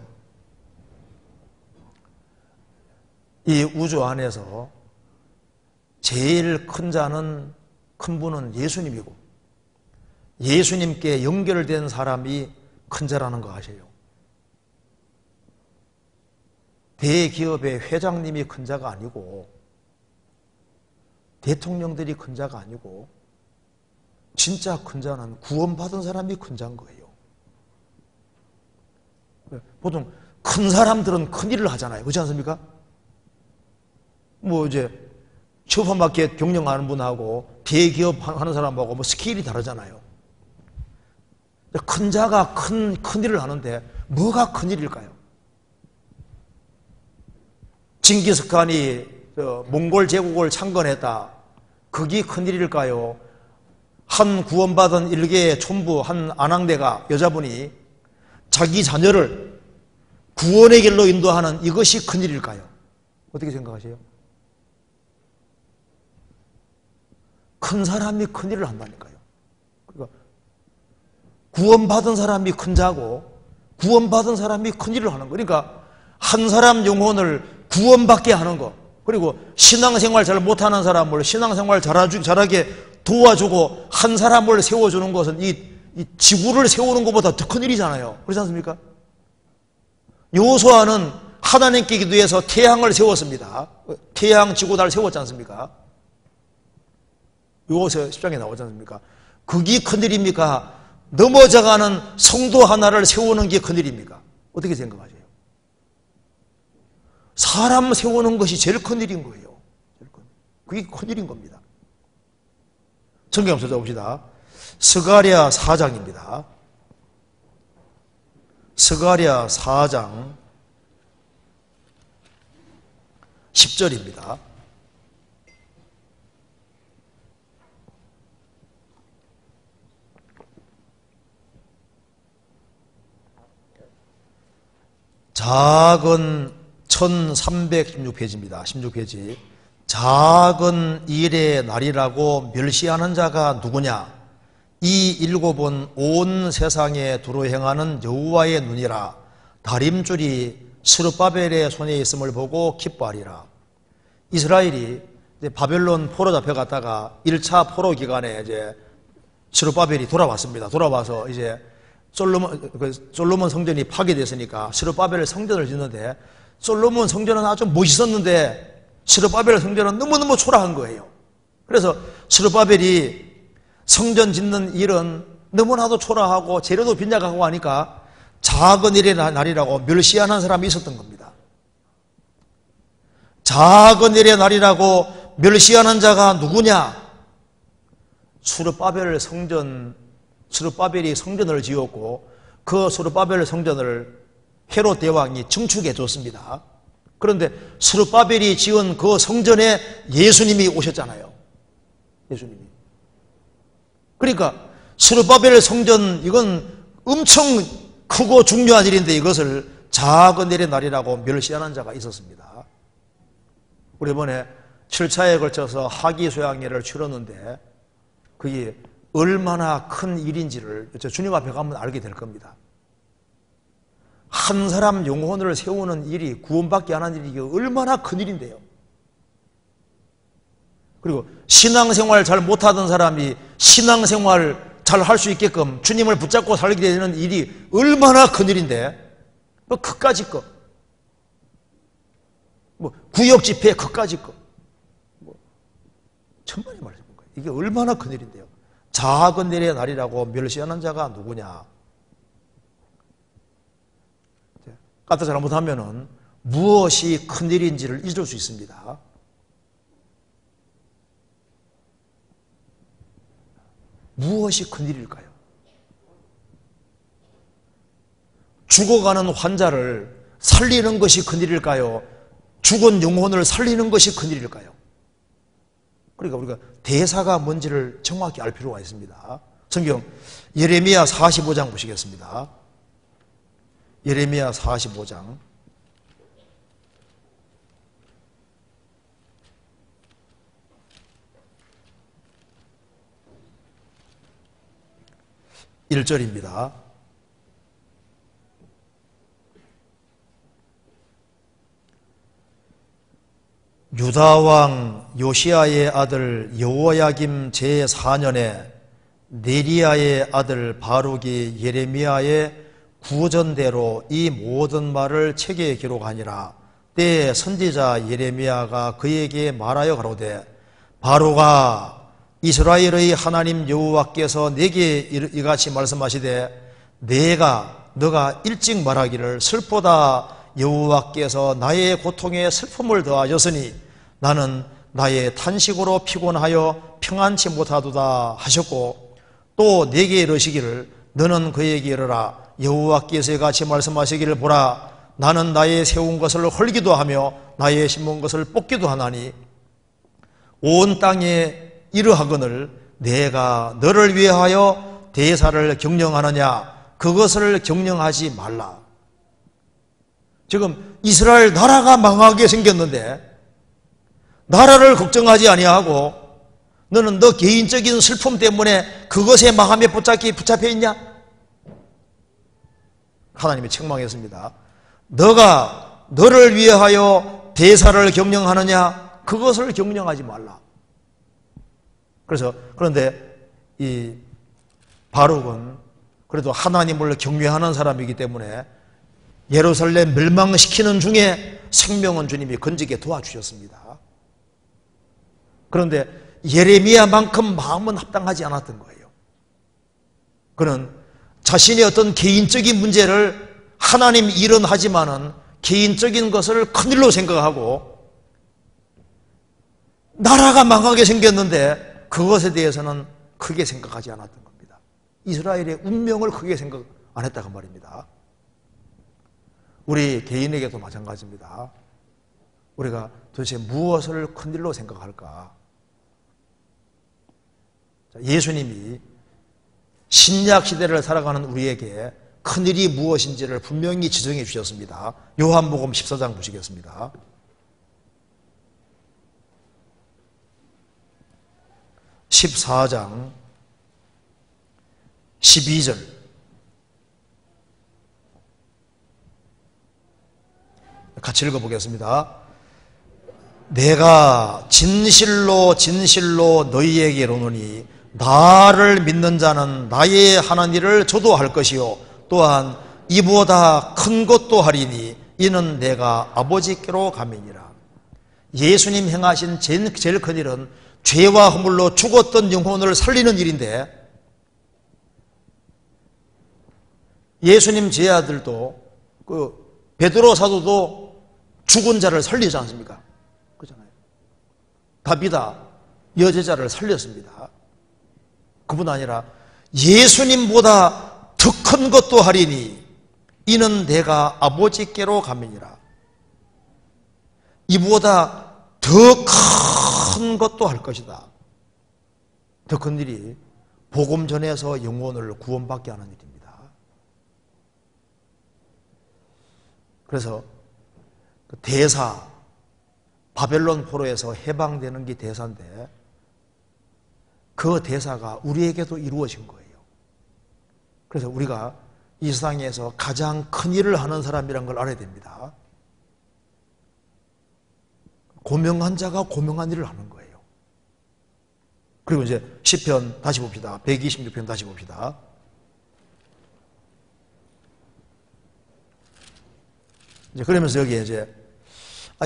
A: 이 우주 안에서 제일 큰 자는, 큰 분은 예수님이고 예수님께 연결된 사람이 큰 자라는 거 아세요? 대기업의 회장님이 큰 자가 아니고 대통령들이 큰 자가 아니고 진짜 큰 자는 구원받은 사람이 큰 자인 거예요. 보통 큰 사람들은 큰 일을 하잖아요. 그렇지 않습니까? 뭐 이제 슈퍼마켓 경영하는 분하고 대기업 하는 사람하고 뭐 스케일이 다르잖아요. 큰 자가 큰 일을 하는데 뭐가 큰 일일까요? 징기스칸이 몽골 제국을 창건했다. 그게 큰 일일까요? 한 구원받은 일개의 촌부, 한 아낙네가, 여자분이 자기 자녀를 구원의 길로 인도하는 이것이 큰 일일까요? 어떻게 생각하세요? 큰 사람이 큰 일을 한다니까요. 그러니까 구원받은 사람이 큰 자고 구원받은 사람이 큰 일을 하는 거. 그러니까 한 사람 영혼을 구원받게 하는 거, 그리고 신앙생활 잘 못하는 사람을 신앙생활 잘하게 도와주고 한 사람을 세워주는 것은 이 지구를 세우는 것보다 더 큰 일이잖아요. 그렇지 않습니까? 여호수아는 하나님께 기도해서 태양을 세웠습니다. 태양, 지구, 달 세웠지 않습니까? 여호수아 10장에 나오지 않습니까? 그게 큰일입니까? 넘어져가는 성도 하나를 세우는 게 큰일입니까? 어떻게 생각하세요? 사람 세우는 것이 제일 큰일인 거예요. 그게 큰일인 겁니다. 성경 한번 찾아봅시다. 스가랴 4장입니다. 스가랴 4장 10절입니다. 작은 1316페이지입니다. 16페이지. 작은 일의 날이라고 멸시하는 자가 누구냐? 이 일곱은 온 세상에 두루 행하는 여호와의 눈이라. 다림줄이 스룹바벨의 손에 있음을 보고 기뻐하리라. 이스라엘이 이제 바벨론 포로 잡혀갔다가 1차 포로 기간에 이제 스룹바벨이 돌아왔습니다. 돌아와서 이제 솔로몬 성전이 파괴됐으니까 스룹바벨 성전을 짓는데, 솔로몬 성전은 아주 멋있었는데 스룹바벨 성전은 너무너무 초라한 거예요. 그래서 스룹바벨이 성전 짓는 일은 너무나도 초라하고 재료도 빈약하고 하니까 작은 일의 날이라고 멸시하는 사람이 있었던 겁니다. 작은 일의 날이라고 멸시하는 자가 누구냐? 스룹바벨이 성전을 지었고 그 스룹바벨 성전을 헤롯 대왕이 증축해 줬습니다. 그런데 스룹바벨이 지은 그 성전에 예수님이 오셨잖아요. 예수님이. 그러니까 스룹바벨 성전, 이건 엄청 크고 중요한 일인데 이것을 작은 일의 날이라고 멸시하는 자가 있었습니다. 우리 이번에 7차에 걸쳐서 하기소양회를 치렀는데 그게 얼마나 큰 일인지를 주님 앞에 가면 알게 될 겁니다. 한 사람 영혼을 세우는 일이, 구원받게 하는 일이 얼마나 큰 일인데요. 그리고 신앙생활 잘 못하던 사람이 신앙생활 잘 할 수 있게끔 주님을 붙잡고 살게 되는 일이 얼마나 큰 일인데, 뭐 그까짓 거, 뭐 구역 집회 그까짓 거, 뭐 천만의 말씀인 거예요. 이게 얼마나 큰 일인데요. 작은 일의 날이라고 멸시하는 자가 누구냐? 까딱 잘못하면은 무엇이 큰 일인지를 잊을 수 있습니다. 무엇이 큰 일일까요? 죽어가는 환자를 살리는 것이 큰 일일까요? 죽은 영혼을 살리는 것이 큰 일일까요? 그러니까 우리가 대사가 뭔지를 정확히 알 필요가 있습니다. 성경 예레미야 45장 보시겠습니다. 예레미야 45장 1절입니다. 유다왕 요시야의 아들 여호야김 제4년에 네리야의 아들 바룩이 예레미야의 구전대로 이 모든 말을 책에 기록하니라. 때에 선지자 예레미야가 그에게 말하여 가로되, 바룩아, 이스라엘의 하나님 여호와께서 내게 이같이 말씀하시되, 너가 일찍 말하기를 슬프다, 여호와께서 나의 고통에 슬픔을 더하셨으니 나는 나의 탄식으로 피곤하여 평안치 못하도다 하셨고, 또 내게 이르시기를 너는 그에게 이르라, 여호와께서 이같이 말씀하시기를 보라, 나는 나의 세운 것을 헐기도 하며 나의 심은 것을 뽑기도 하나니 온 땅에 이러하거늘 내가 너를 위하여 대사를 경영하느냐, 그것을 경영하지 말라. 지금 이스라엘 나라가 망하게 생겼는데 나라를 걱정하지 아니하고 너는 너 개인적인 슬픔 때문에 그것에 망함에 붙잡혀 있냐? 하나님이 책망했습니다. 너가 너를 위하여 대사를 경영하느냐, 그것을 경영하지 말라. 그런데 이 바룩은 그래도 하나님을 경외하는 사람이기 때문에 예루살렘 멸망시키는 중에 생명은 주님이 건지게 도와주셨습니다. 그런데 예레미야만큼 마음은 합당하지 않았던 거예요. 그는 자신의 어떤 개인적인 문제를 하나님 일은 하지만은 개인적인 것을 큰일로 생각하고 나라가 망하게 생겼는데 그것에 대해서는 크게 생각하지 않았던 겁니다. 이스라엘의 운명을 크게 생각 안 했다고 말입니다. 우리 개인에게도 마찬가지입니다. 우리가 도대체 무엇을 큰일로 생각할까? 예수님이 신약 시대를 살아가는 우리에게 큰일이 무엇인지를 분명히 지정해 주셨습니다. 요한복음 14장 보시겠습니다. (14장) 12절 같이 읽어보겠습니다. 내가 진실로 진실로 너희에게 이르노니 나를 믿는 자는 나의 하는 일을 저도 할 것이요 또한 이보다 큰 것도 하리니 이는 내가 아버지께로 감이니라. 예수님 행하신 제일 큰 일은 죄와 허물로 죽었던 영혼을 살리는 일인데, 예수님 제 아들도 베드로 사도도 죽은 자를 살리지 않습니까? 그렇잖아요. 다비다 여제자를 살렸습니다. 그뿐 아니라 예수님보다 더 큰 것도 하리니 이는 내가 아버지께로 감이니라. 이보다 더 큰 것도 할 것이다. 더 큰 일이 복음 전해서 영혼을 구원받게 하는 일입니다. 그래서 그 대사, 바벨론 포로에서 해방되는 게 대사인데 그 대사가 우리에게도 이루어진 거예요. 그래서 우리가 이 세상에서 가장 큰 일을 하는 사람이란 걸 알아야 됩니다. 고명한 자가 고명한 일을 하는 거예요. 그리고 이제 시편 다시 봅시다. 126편 다시 봅시다. 이제 그러면서 여기에 이제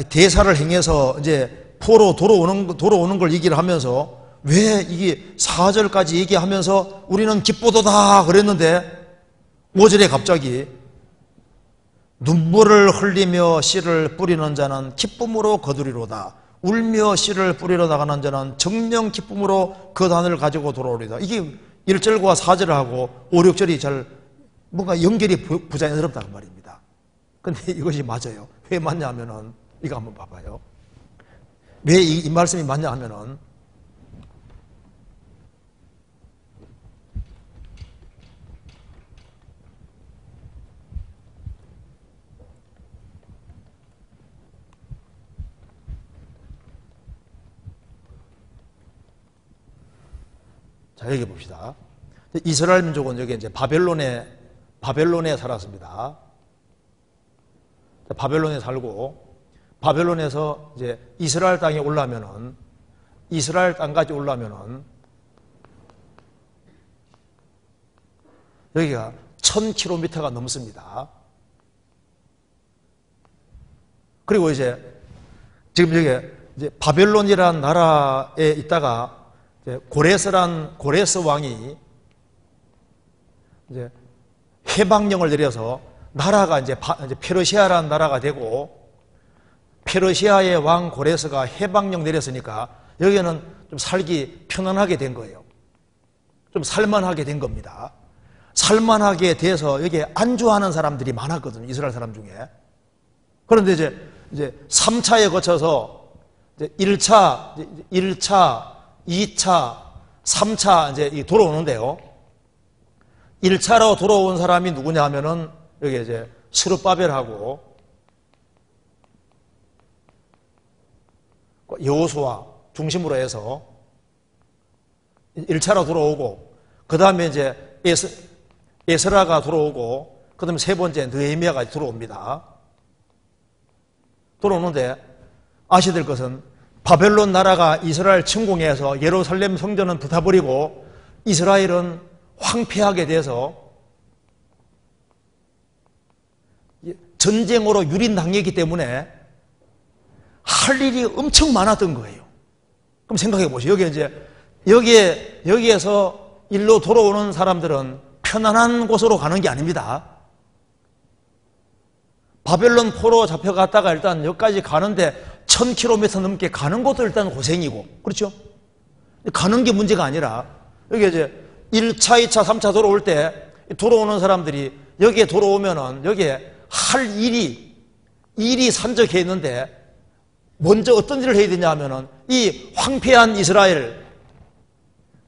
A: 대사를 행해서 이제 포로 돌아오는 걸 얘기를 하면서 왜 이게 4절까지 얘기하면서 우리는 기쁘도다 그랬는데 5절에 갑자기 눈물을 흘리며 씨를 뿌리는 자는 기쁨으로 거두리로다. 울며 씨를 뿌리러 나가는 자는 정령 기쁨으로 그 단을 가지고 돌아오리다. 이게 1절과 4절하고 5, 6절이 잘 뭔가 연결이 부자연스럽다 그 말입니다. 근데 이것이 맞아요. 왜 맞냐 하면은 이거 한번 봐봐요. 왜 이 말씀이 맞냐 하면은 자, 여기 봅시다. 이스라엘 민족은 여기 이제 바벨론에 살았습니다. 바벨론에 살고, 바벨론에서 이제 이스라엘 땅에 올라면은, 이스라엘 땅까지 올라면은, 여기가 1000km가 넘습니다. 그리고 이제, 지금 여기 이제 바벨론이라는 나라에 있다가, 고레스 왕이 이제 해방령을 내려서 나라가 이제 페르시아라는 나라가 되고, 페르시아의 왕 고레스가 해방령 내렸으니까 여기는 좀 살기 편안하게 된 거예요. 좀 살만하게 된 겁니다. 살만하게 돼서 여기에 안주하는 사람들이 많았거든요. 이스라엘 사람 중에. 그런데 이제 3차에 거쳐서 이제 1차 2차, 3차 이제 돌아오는데요. 1차로 돌아온 사람이 누구냐 하면은 여기 이제 스룹바벨하고 여호수아 중심으로 해서 1차로 돌아오고, 그 다음에 이제 에스라가 돌아오고, 그 다음에 세 번째 느헤미야가 들어옵니다. 들어오는데 아셔야 될 것은 바벨론 나라가 이스라엘 침공해서 예루살렘 성전은 불타버리고 이스라엘은 황폐하게 돼서 전쟁으로 유린당했기 때문에 할 일이 엄청 많았던 거예요. 그럼 생각해 보세요. 여기에서 일로 돌아오는 사람들은 편안한 곳으로 가는 게 아닙니다. 바벨론 포로 잡혀갔다가 일단 여기까지 가는데 1000km 넘게 가는 것도 일단 고생이고, 그렇죠? 가는 게 문제가 아니라, 여기 이제 1차, 2차, 3차 돌아올 때, 돌아오는 사람들이 여기에 돌아오면은, 여기에 할 일이 산적해 있는데, 먼저 어떤 일을 해야 되냐 하면은, 이 황폐한 이스라엘,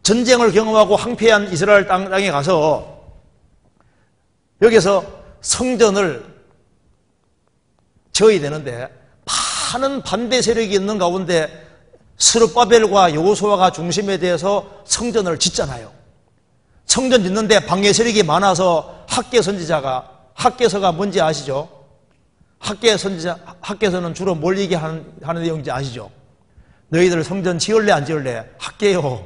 A: 전쟁을 경험하고 황폐한 이스라엘 땅에 가서, 여기서 성전을 지어야 되는데, 많은 반대 세력이 있는 가운데 스룹바벨과 여호수아가 중심에 대해서 성전을 짓잖아요. 성전 짓는데 방해 세력이 많아서 학개서가 뭔지 아시죠? 학개서는 주로 뭘 얘기하는 내용인지 아시죠? 너희들 성전 지을래 안 지을래? 학개요.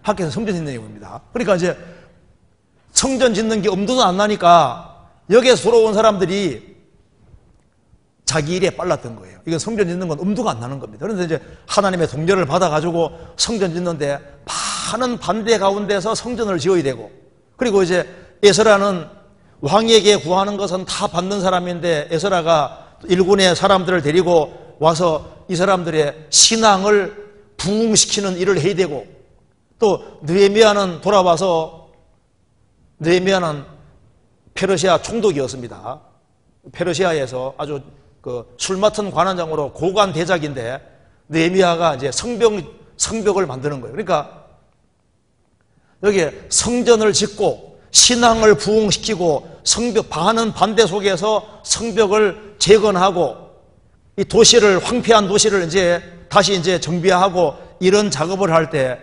A: 학개서 성전 짓는 내용입니다. 그러니까 이제 성전 짓는 게 엄두도 안 나니까 여기에서 돌아온 사람들이 자기 일에 빨랐던 거예요. 이건 성전 짓는 건 엄두가 안 나는 겁니다. 그런데 이제 하나님의 동료를 받아가지고 성전 짓는데 많은 반대 가운데서 성전을 지어야 되고, 그리고 이제 에스라는 왕에게 구하는 것은 다 받는 사람인데 에스라가 일군의 사람들을 데리고 와서 이 사람들의 신앙을 부흥시키는 일을 해야 되고, 또 느헤미야는 돌아와서, 느헤미야는 페르시아 총독이었습니다. 페르시아에서 아주 술 맡은 관원장으로 고관 대작인데 느헤미야가 이제 성벽을 만드는 거예요. 그러니까 여기에 성전을 짓고 신앙을 부흥시키고 많은 반대 속에서 성벽을 재건하고 이 황폐한 도시를 다시 정비하고 이런 작업을 할 때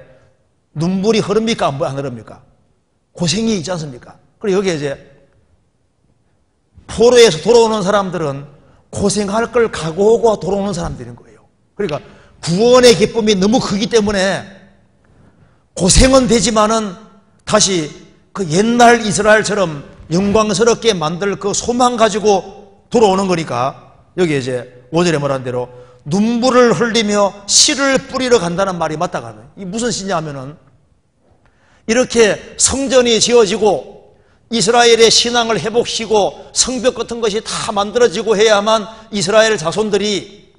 A: 눈물이 흐릅니까? 안 흐릅니까? 고생이 있지 않습니까? 그리고 여기에 이제 포로에서 돌아오는 사람들은 고생할 걸 각오하고 돌아오는 사람들인 거예요. 그러니까 구원의 기쁨이 너무 크기 때문에 고생은 되지만은 다시 그 옛날 이스라엘처럼 영광스럽게 만들 그 소망 가지고 돌아오는 거니까 여기 이제 5절에 말한 대로 눈물을 흘리며 씨를 뿌리러 간다는 말이 맞다가 이 무슨 씨냐 하면은 이렇게 성전이 지어지고 이스라엘의 신앙을 회복시키고 성벽 같은 것이 다 만들어지고 해야만 이스라엘 자손들이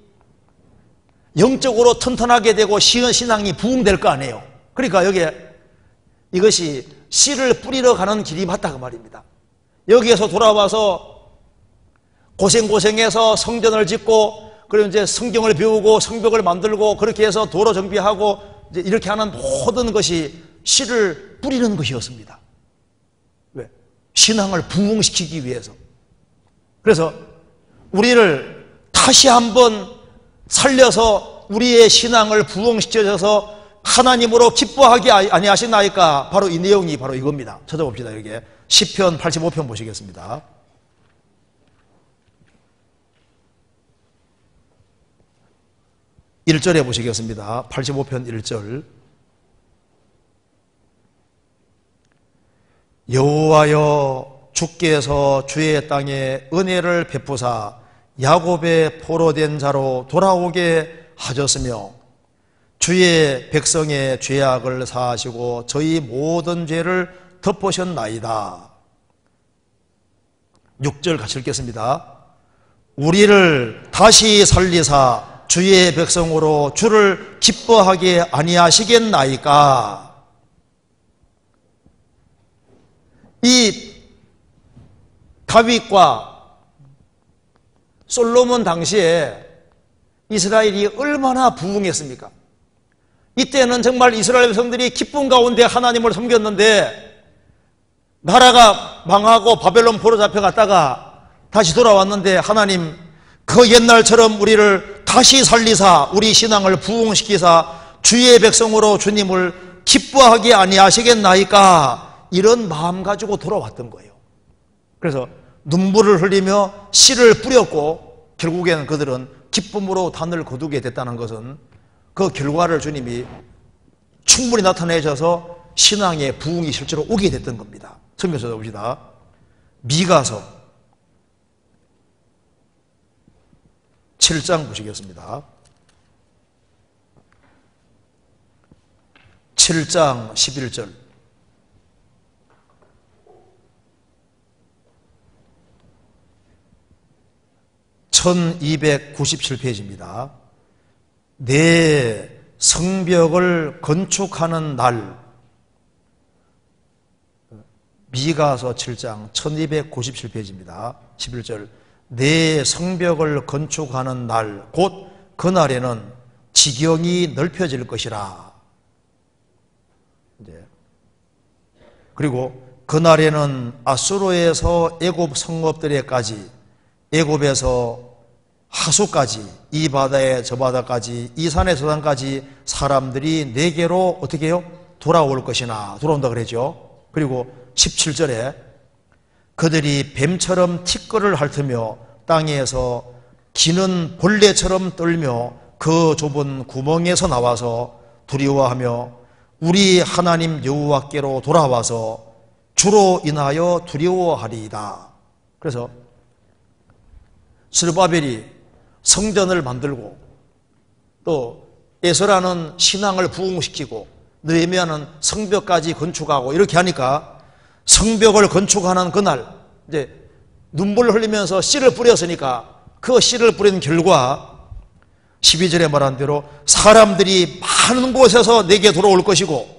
A: 영적으로 튼튼하게 되고 신앙이 부흥될 거 아니에요. 그러니까 여기에 이것이 씨를 뿌리러 가는 길이 맞다 그 말입니다. 여기에서 돌아와서 고생해서 성전을 짓고 그리고 이제 성경을 배우고 성벽을 만들고 그렇게 해서 도로 정비하고 이제 이렇게 하는 모든 것이 씨를 뿌리는 것이었습니다. 왜? 신앙을 부흥시키기 위해서. 그래서 우리를 다시 한번 살려서 우리의 신앙을 부흥시켜줘서 하나님으로 기뻐하게 아니하시나이까. 바로 이 내용이 바로 이겁니다. 찾아봅시다. 여기에 시편 85편 보시겠습니다. 1절에 보시겠습니다. 85편 1절. 여호와여 주께서 주의 땅에 은혜를 베푸사 야곱의 포로된 자로 돌아오게 하셨으며 주의 백성의 죄악을 사하시고 저희 모든 죄를 덮으셨나이다. 6절 같이 읽겠습니다. 우리를 다시 살리사 주의 백성으로 주를 기뻐하게 아니하시겠나이까. 이 다윗과 솔로몬 당시에 이스라엘이 얼마나 부흥했습니까? 이때는 정말 이스라엘 백성들이 기쁨 가운데 하나님을 섬겼는데 나라가 망하고 바벨론 포로 잡혀갔다가 다시 돌아왔는데 하나님 그 옛날처럼 우리를 다시 살리사 우리 신앙을 부흥시키사 주의 백성으로 주님을 기뻐하게 아니하시겠나이까. 이런 마음 가지고 돌아왔던 거예요. 그래서 눈물을 흘리며 씨를 뿌렸고 결국에는 그들은 기쁨으로 단을 거두게 됐다는 것은 그 결과를 주님이 충분히 나타내셔서 신앙의 부흥이 실제로 오게 됐던 겁니다. 성경 찾아봅시다. 미가서 7장 보시겠습니다. 7장 11절. (1297페이지입니다) 내 성벽을 건축하는 날. 미가서 7장 1297페이지입니다. 11절. 내 성벽을 건축하는 날 곧 그날에는 지경이 넓혀질 것이라. 그리고 그날에는 아수르에서 애굽 성읍들에까지 애굽에서 하수까지 이 바다에 저 바다까지 이 산에 저 산까지 사람들이 내게로 어떻게 해요? 돌아올 것이나. 돌아온다 그러죠. 그리고 17절에 그들이 뱀처럼 티끌을 핥으며 땅에서 기는 벌레처럼 떨며 그 좁은 구멍에서 나와서 두려워하며 우리 하나님 여호와께로 돌아와서 주로 인하여 두려워하리이다. 그래서 스룹바벨이 성전을 만들고 또 에스라는 신앙을 부흥시키고 느헤미야는 성벽까지 건축하고 이렇게 하니까 성벽을 건축하는 그날 이제 눈물을 흘리면서 씨를 뿌렸으니까 그 씨를 뿌린 결과 12절에 말한 대로 사람들이 많은 곳에서 내게 돌아올 것이고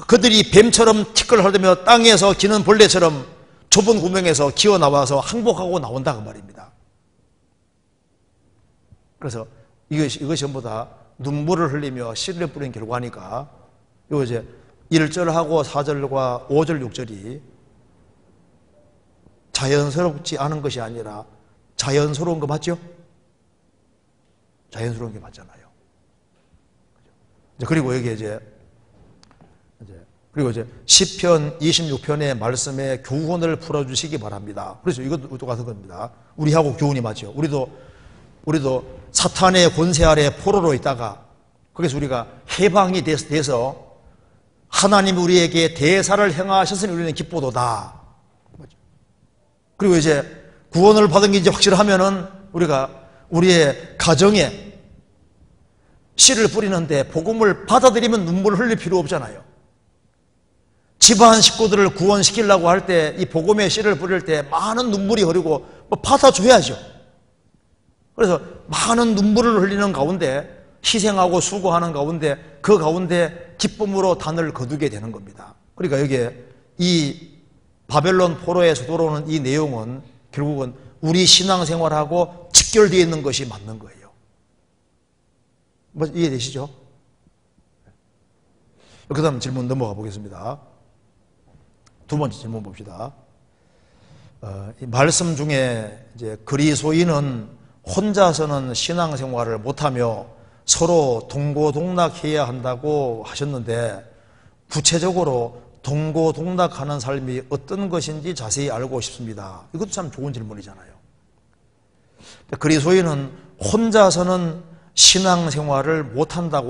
A: 그들이 뱀처럼 티끌을 핥으며 땅에서 기는 벌레처럼 좁은 구멍에서 기어 나와서 항복하고 나온다 그 말입니다. 그래서 이것이 전부 다 눈물을 흘리며 씨를 뿌린 결과니까 요 이제 1절하고 4절과 5절 6절이 자연스럽지 않은 것이 아니라 자연스러운 거 맞죠? 자연스러운 게 맞잖아요. 그리고 여기 이제 그리고 이제 시편 26편의 말씀에 교훈을 풀어주시기 바랍니다. 그래서 이것도 똑같은 겁니다. 우리하고 교훈이 맞죠. 우리도 사탄의 권세 아래 포로로 있다가 거기서 우리가 해방이 돼서 하나님이 우리에게 대사를 행하셨으니 우리는 기쁘도다. 그리고 이제 구원을 받은 게 이제 확실하면은 우리가 우리의 가정에 씨를 뿌리는데 복음을 받아들이면 눈물을 흘릴 필요 없잖아요. 집안 식구들을 구원시키려고 할 때 이 복음의 씨를 뿌릴 때 많은 눈물이 흐르고 받아줘야죠. 그래서 많은 눈물을 흘리는 가운데 희생하고 수고하는 가운데 그 가운데 기쁨으로 단을 거두게 되는 겁니다. 그러니까 여기에 이 바벨론 포로에서 돌아오는 이 내용은 결국은 우리 신앙생활하고 직결되어 있는 것이 맞는 거예요. 뭐 이해되시죠? 그 다음 질문 넘어가 보겠습니다. 두 번째 질문 봅시다. 이 말씀 중에 이제 그리스도인은 혼자서는 신앙생활을 못하며 서로 동고동락해야 한다고 하셨는데 구체적으로 동고동락하는 삶이 어떤 것인지 자세히 알고 싶습니다. 이것도 참 좋은 질문이잖아요. 그리스도인은 혼자서는 신앙생활을 못한다.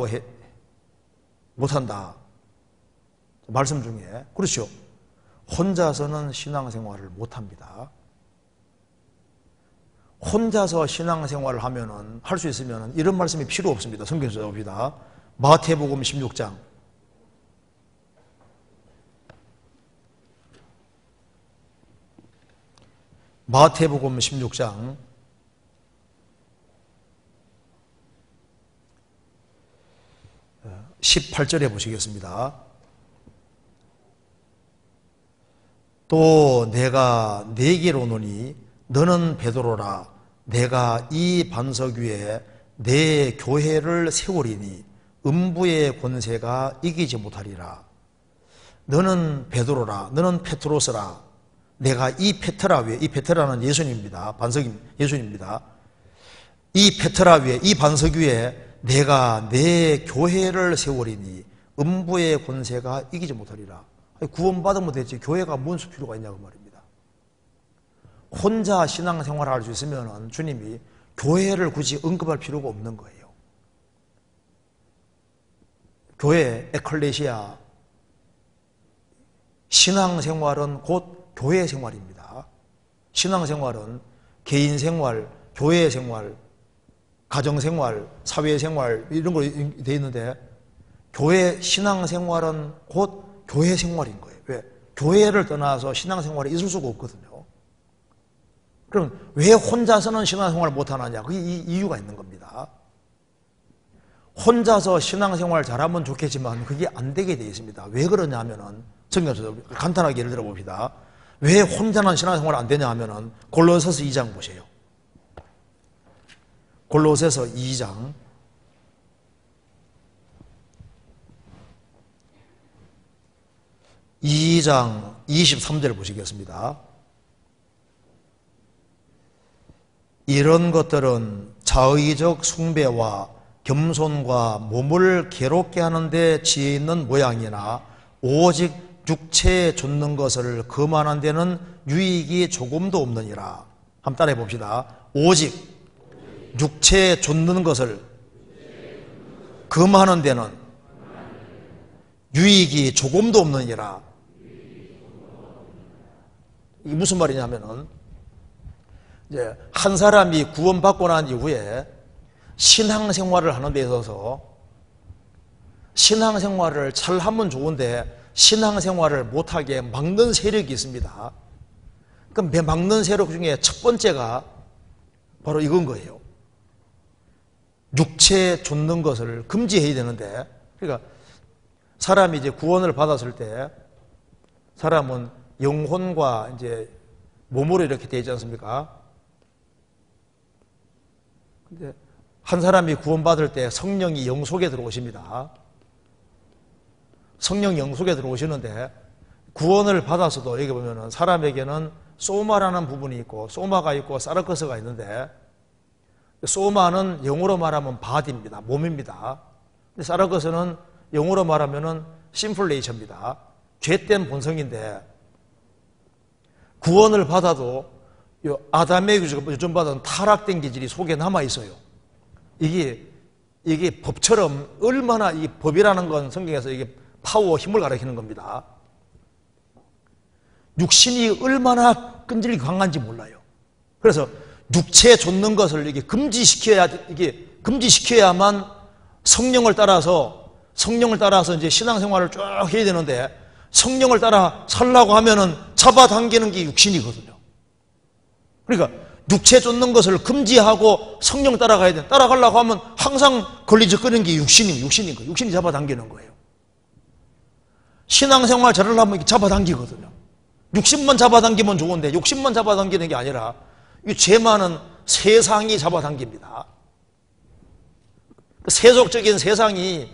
A: 말씀 중에 그렇죠. 혼자서는 신앙생활을 못합니다. 혼자서 신앙생활을 하면은 할 수 있으면 이런 말씀이 필요 없습니다. 성경 찾아봅시다. 마태복음 16장. 마태복음 16장 18절에 보시겠습니다. 또 내가 네게로 오노니 너는 베드로라. 내가 이 반석 위에 내 교회를 세우리니 음부의 권세가 이기지 못하리라. 너는 베드로라. 너는 페트로스라. 내가 이 페트라 위에, 이 페트라는 예수님입니다. 반석이 예수님입니다. 이 페트라 위에, 이 반석 위에 내가 내 교회를 세우리니 음부의 권세가 이기지 못하리라. 구원받으면 되지 교회가 뭔 필요가 있냐고 말입니다. 혼자 신앙생활을 할 수 있으면 주님이 교회를 굳이 언급할 필요가 없는 거예요. 교회, 에클레시아, 신앙생활은 곧 교회 생활입니다. 신앙생활은 개인생활, 교회생활, 가정생활, 사회생활 이런 걸로 되어 있는데 교회 신앙생활은 곧 교회생활인 거예요. 왜? 교회를 떠나서 신앙생활이 있을 수가 없거든요. 그럼 왜 혼자서는 신앙생활을 못하느냐? 그게 이유가 있는 겁니다. 혼자서 신앙생활 잘하면 좋겠지만 그게 안 되게 되어 있습니다. 왜 그러냐 하면은 성경에서 간단하게 예를 들어 봅시다. 왜 혼자는 신앙생활 안 되냐 하면은 골로새서 2장 보세요. 골로새서 2장 23절 보시겠습니다. 이런 것들은 자의적 숭배와 겸손과 몸을 괴롭게 하는데 지혜 있는 모양이나 오직 육체에 좇는 것을 금하는 데는 유익이 조금도 없느니라. 한번 따라해 봅시다. 오직 육체에 좇는 것을 금하는 데는 유익이 조금도 없느니라. 이게 무슨 말이냐면은 이제 한 사람이 구원받고 난 이후에 신앙생활을 하는 데 있어서 신앙생활을 잘 하면 좋은데 신앙생활을 못하게 막는 세력이 있습니다. 그럼 막는 세력 중에 첫 번째가 바로 이건 거예요. 육체에 좇는 것을 금지해야 되는데, 그러니까 사람이 이제 구원을 받았을 때 사람은 영혼과 이제 몸으로 이렇게 되지 않습니까? 근데 한 사람이 구원받을 때 성령이 영 속에 들어오십니다. 성령 영 속에 들어오시는데 구원을 받아서도 여기 보면은 사람에게는 소마라는 부분이 있고 소마가 있고 사르커스가 있는데 소마는 영어로 말하면 바디입니다. 몸입니다. 근데 사르커스는 영어로 말하면은 심플레이처입니다. 죄된 본성인데 구원을 받아도 아담의 기준으로 유전받은 타락된 기질이 속에 남아 있어요. 이게 법처럼 얼마나 이 법이라는 건 성경에서 이게 파워, 힘을 가리키는 겁니다. 육신이 얼마나 끈질기게 강한지 몰라요. 그래서 육체 좇는 것을 이게 금지시켜야만 성령을 따라서 이제 신앙생활을 쭉 해야 되는데 성령을 따라 살라고 하면은 잡아당기는 게 육신이거든요. 그러니까 육체 좇는 것을 금지하고 성령 따라가야 돼. 따라가려고 하면 항상 걸리적거리는 게 육신인 거예요. 육신이 잡아당기는 거예요. 신앙생활 잘하려면 잡아당기거든요. 육신만 잡아당기면 좋은데 욕심만 잡아당기는 게 아니라 이 죄 많은 세상이 잡아당깁니다. 세속적인 세상이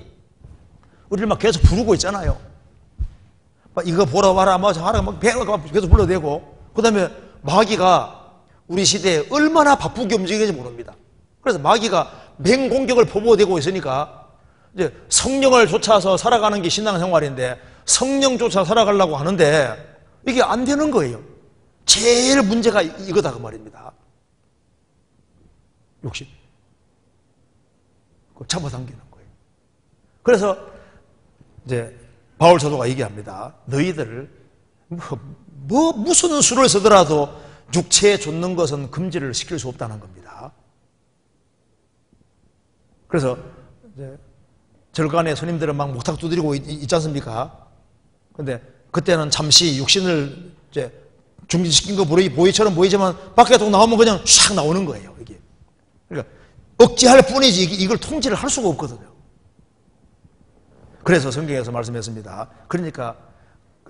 A: 우리를 막 계속 부르고 있잖아요. 막 이거 보러 와라, 막 하라, 막 계속 불러대고, 그 다음에 마귀가 우리 시대에 얼마나 바쁘게 움직이는지 모릅니다. 그래서 마귀가 맹공격을 포부되고 있으니까 이제 성령을 쫓아서 살아가는 게 신앙생활인데 성령 쫓아 살아가려고 하는데 이게 안 되는 거예요. 제일 문제가 이거다 그 말입니다. 욕심. 잡아당기는 거예요. 그래서 이제 바울 사도가 얘기합니다. 너희들 무슨 수를 쓰더라도 육체에 좇는 것은 금지를 시킬 수 없다는 겁니다. 그래서 이제 절간에 스님들은 막 목탁 두드리고 있지 않습니까? 근데 그때는 잠시 육신을 이제 중지시킨 거 보이처럼 보이지만 밖에 또 나오면 그냥 샥 나오는 거예요, 이게. 그러니까 억제할 뿐이지 이걸 통제를 할 수가 없거든요. 그래서 성경에서 말씀했습니다. 그러니까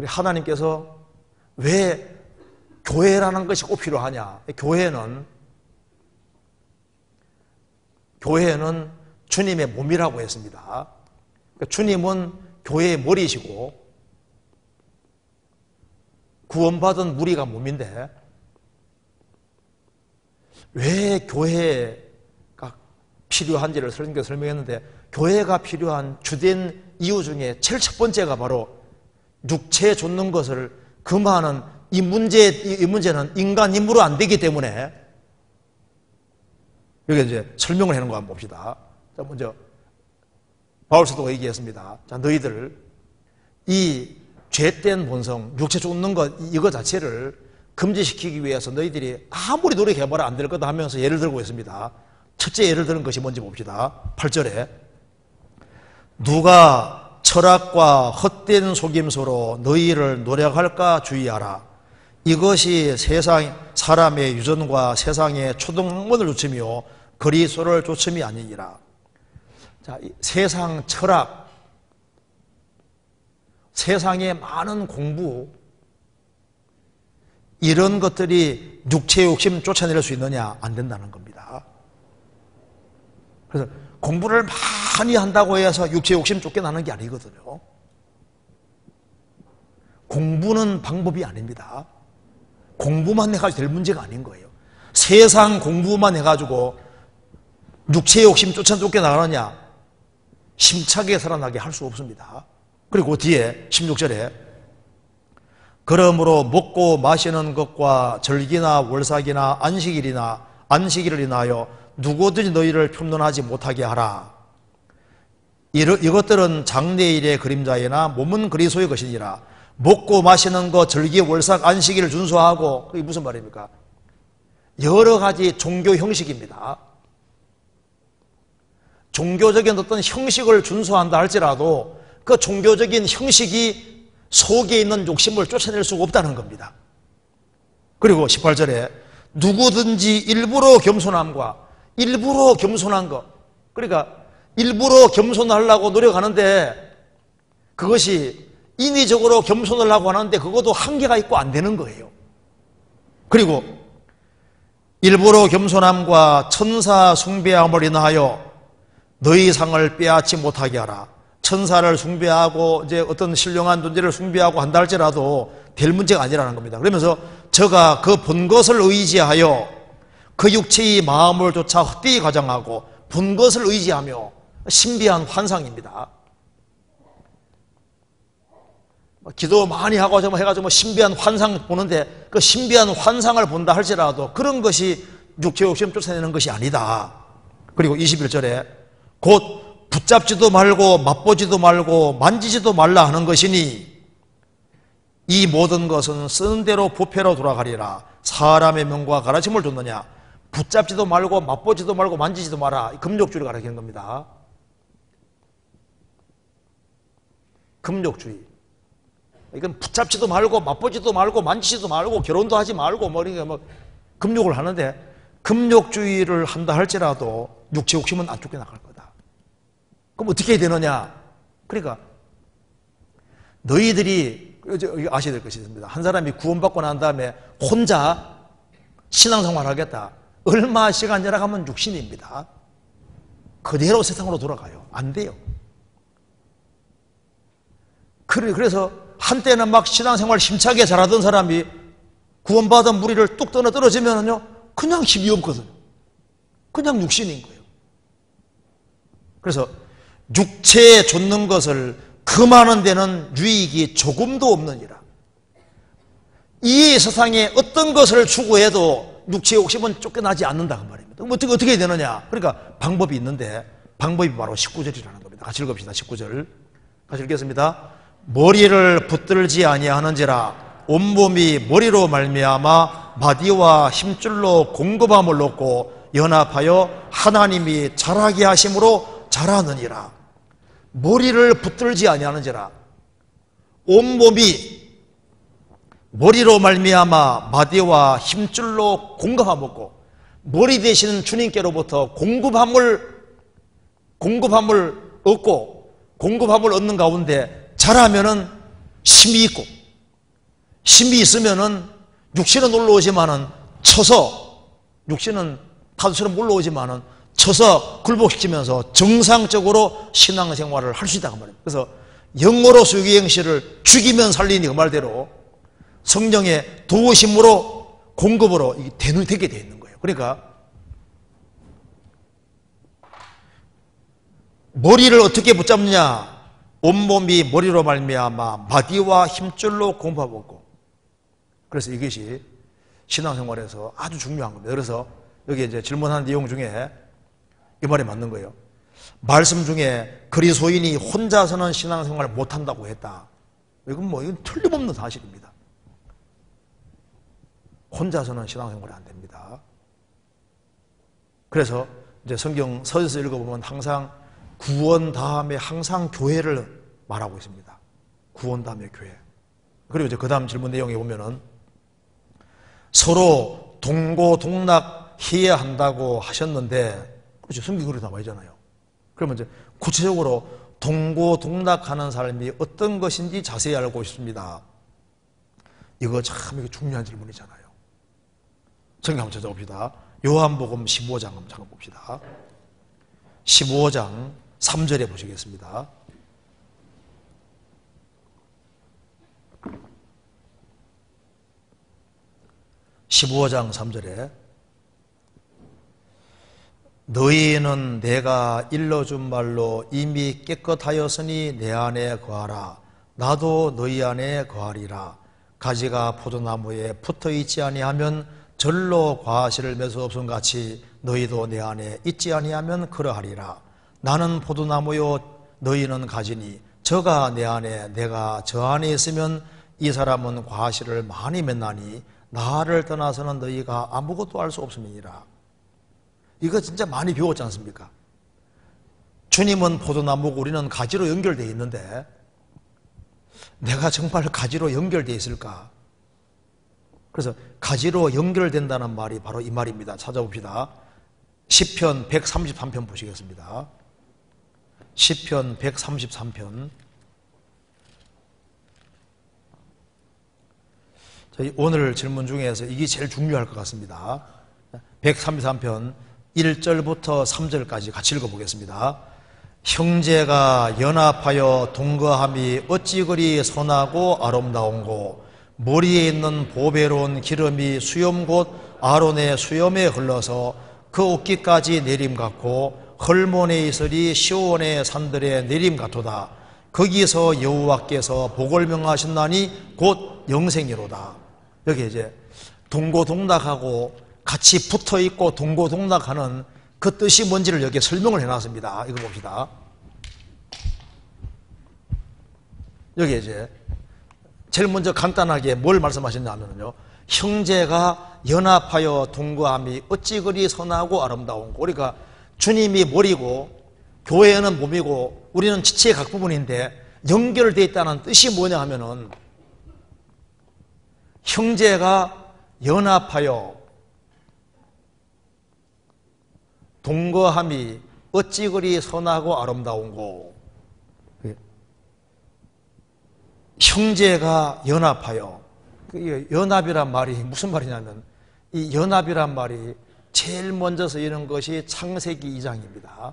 A: 하나님께서 왜 교회라는 것이 꼭 필요하냐? 교회는 주님의 몸이라고 했습니다. 그러니까 주님은 교회의 머리시고 구원받은 무리가 몸인데 왜 교회가 필요한지를 설명했는데 교회가 필요한 주된 이유 중에 제일 첫 번째가 바로 육체에 좇는 것을 금하는 이 문제는 인간 힘으로 안 되기 때문에 여기 이제 설명을 해놓은 거 한번 봅시다. 자, 먼저 바울 사도가 얘기했습니다. 자, 너희들 이 죄된 본성, 육체 쫓는 것 이거 자체를 금지시키기 위해서 너희들이 아무리 노력해봐라 안 될 거다 하면서 예를 들고 있습니다. 첫째 예를 드는 것이 뭔지 봅시다. 8절에 누가 철학과 헛된 속임수로 너희를 노력할까 주의하라. 이것이 사람의 유전과 세상의 초등학문을 좇으며 그리스도를 좇음이 아니니라. 자, 세상 철학, 세상의 많은 공부, 이런 것들이 육체 욕심 쫓아낼 수 있느냐? 안 된다는 겁니다. 그래서 공부를 많이 한다고 해서 육체 욕심 쫓겨나는 게 아니거든요. 공부는 방법이 아닙니다. 공부만 해가지고 될 문제가 아닌 거예요. 세상 공부만 해가지고 육체 욕심 쫓겨나가느냐? 심차게 살아나게 할 수 없습니다. 그리고 뒤에 16절에 그러므로 먹고 마시는 것과 절기나 월삭이나 안식일을 인하여 누구든지 너희를 편론하지 못하게 하라. 이것들은 장래일의 그림자이나 몸은 그리스도의 것이니라. 먹고 마시는 것, 절기, 월삭, 안식일을 준수하고, 그게 무슨 말입니까? 여러 가지 종교 형식입니다. 종교적인 어떤 형식을 준수한다 할지라도 그 종교적인 형식이 속에 있는 욕심을 쫓아낼 수가 없다는 겁니다. 그리고 18절에 누구든지 일부러 겸손한 것, 그러니까 일부러 겸손하려고 노력하는데 그것이 인위적으로 겸손을 하고 하는데 그것도 한계가 있고 안 되는 거예요. 그리고 일부러 겸손함과 천사 숭배함을 인하여 너희 상을 빼앗지 못하게 하라. 천사를 숭배하고 이제 어떤 신령한 존재를 숭배하고 한다 할지라도 될 문제가 아니라는 겁니다. 그러면서 저가 그 본 것을 의지하여 그 육체의 마음을 조차 헛되이 가장하고 본 것을 의지하며 신비한 환상입니다. 기도 많이 하고 해가지고 신비한 환상 보는데 그 신비한 환상을 본다 할지라도 그런 것이 육체 욕심 쫓아내는 것이 아니다. 그리고 21절에 곧 붙잡지도 말고 맛보지도 말고 만지지도 말라 하는 것이니 이 모든 것은 쓰는 대로 부패로 돌아가리라. 사람의 명과 가르침을 줬느냐. 붙잡지도 말고 맛보지도 말고 만지지도 마라. 금욕주의를 가르치는 겁니다. 금욕주의. 이건 붙잡지도 말고 맛보지도 말고 만지지도 말고 결혼도 하지 말고 금욕을 하는데 금욕주의를 한다 할지라도 육체 욕심은 안 쫓겨나갈 거다. 그럼 어떻게 해야 되느냐? 그러니까 너희들이 아셔야 될 것이 있습니다. 한 사람이 구원받고 난 다음에 혼자 신앙생활 하겠다. 얼마 시간 지나가면 육신입니다. 그대로 세상으로 돌아가요. 안 돼요. 그래서 한때는 막 신앙생활 힘차게 잘하던 사람이 구원받은 무리를 뚝 떨어지면요 그냥 힘이 없거든요. 그냥 육신인 거예요. 그래서 육체에 좇는 것을 금하는 데는 유익이 조금도 없느니라. 이 세상에 어떤 것을 추구해도 육체의 욕심은 쫓겨나지 않는다 그 말입니다. 그럼 어떻게 해야 되느냐? 그러니까 방법이 있는데 방법이 바로 19절이라는 겁니다. 같이 읽읍시다. 19절 같이 읽겠습니다. 머리를 붙들지 아니하는지라 온몸이 머리로 말미암아 마디와 힘줄로 공급함을 얻고 연합하여 하나님이 자라게 하심으로 자라느니라. 머리를 붙들지 아니하는지라 온몸이 머리로 말미암아 마디와 힘줄로 공급함을 얻고 머리 되시는 주님께로부터 공급함을 얻고 공급함을 얻는 가운데 자라면은 힘이 있고 힘이 있으면은 육신은 올라오지만은 쳐서 육신은 파도처럼 올라오지만은 쳐서 굴복시키면서 정상적으로 신앙생활을 할 수 있다고 말입니다. 그래서 영어로 수기행실을 죽이면 살리니 그 말대로 성령의 도우심으로 공급으로 되게 되어 있는 거예요. 그러니까 머리를 어떻게 붙잡느냐? 온몸이 머리로 말미암아 마디와 힘줄로 공부하고 그래서 이것이 신앙생활에서 아주 중요한 겁니다. 그래서 여기 이제 질문한 내용 중에 이 말이 맞는 거예요. 말씀 중에 그리스도인이 혼자서는 신앙생활을 못한다고 했다. 이건 틀림없는 사실입니다. 혼자서는 신앙생활이 안 됩니다. 그래서 이제 성경 서에서 읽어보면 항상 구원 다음에 항상 교회를 말하고 있습니다. 구원 다음에 교회. 그리고 이제 그 다음 질문 내용에 보면은 서로 동고동락해야 한다고 하셨는데, 그렇죠. 성경 그렇게 나와 있잖아요. 그러면 이제 구체적으로 동고동락하는 사람이 어떤 것인지 자세히 알고 싶습니다. 이거 중요한 질문이잖아요. 성경 한번 찾아봅시다. 요한복음 15장 한번 찾아봅시다. 15장 3절에 보시겠습니다. (15장 3절에) 너희는 내가 일러준 말로 이미 깨끗하였으니 내 안에 거하라. 나도 너희 안에 거하리라. 가지가 포도나무에 붙어있지 아니하면 절로 과실을 맺을 없음 같이 너희도 내 안에 있지 아니하면 그러하리라. 나는 포도나무요 너희는 가지니 저가 내 안에 내가 저 안에 있으면 이 사람은 과실을 많이 맺나니 나를 떠나서는 너희가 아무것도 알 수 없음이니라. 이거 진짜 많이 배웠지 않습니까? 주님은 포도나무고 우리는 가지로 연결되어 있는데 내가 정말 가지로 연결되어 있을까? 그래서 가지로 연결된다는 말이 바로 이 말입니다. 찾아봅시다. 시편 133편 보시겠습니다. 시편 133편. 저희 오늘 질문 중에서 이게 제일 중요할 것 같습니다. 133편 1절부터 3절까지 같이 읽어보겠습니다. 형제가 연합하여 동거함이 어찌 그리 선하고 아름다운고 머리에 있는 보배로운 기름이 수염 곧 아론의 수염에 흘러서 그 옷깃까지 내림 같고 헐몬의 이슬이 시온의 산들의 내림 같도다. 거기에서 여호와께서 복을 명하셨나니 곧 영생이로다. 여기 이제 동고동락하고 같이 붙어있고 동고동락하는 그 뜻이 뭔지를 여기에 설명을 해놨습니다. 이거 봅시다. 여기 이제 제일 먼저 간단하게 뭘 말씀하셨냐면요, 형제가 연합하여 동거함이 어찌 그리 선하고 아름다운고. 그러니까 주님이 머리고 교회는 몸이고 우리는 지체의 각 부분인데 연결되어 있다는 뜻이 뭐냐 하면은, 형제가 연합하여 동거함이 어찌 그리 선하고 아름다운고. 형제가 연합하여, 연합이란 말이 무슨 말이냐면, 이 연합이란 말이 제일 먼저 쓰이는 것이 창세기 2장입니다.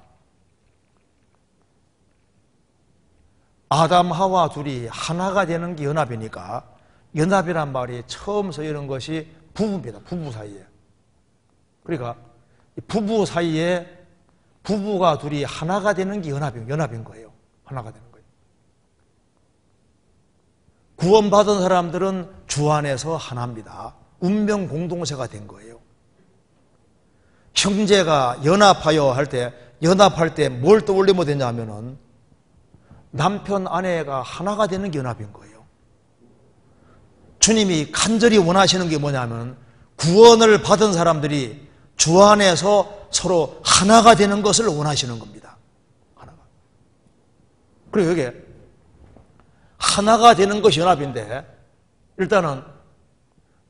A: 아담 하와 둘이 하나가 되는 게 연합이니까, 연합이란 말이 처음 쓰이는 것이 부부입니다. 부부 사이에. 그러니까 부부 사이에 부부가 둘이 하나가 되는 게 연합인 거예요. 하나가 되는 거예요. 구원받은 사람들은 주 안에서 하나입니다. 운명 공동체가 된 거예요. 형제가 연합하여 연합할 때 뭘 떠올리면 되냐면은, 남편 아내가 하나가 되는 게 연합인 거예요. 주님이 간절히 원하시는 게 뭐냐면, 구원을 받은 사람들이 주 안에서 서로 하나가 되는 것을 원하시는 겁니다. 하나가. 그리고 여기 하나가 되는 것이 연합인데, 일단은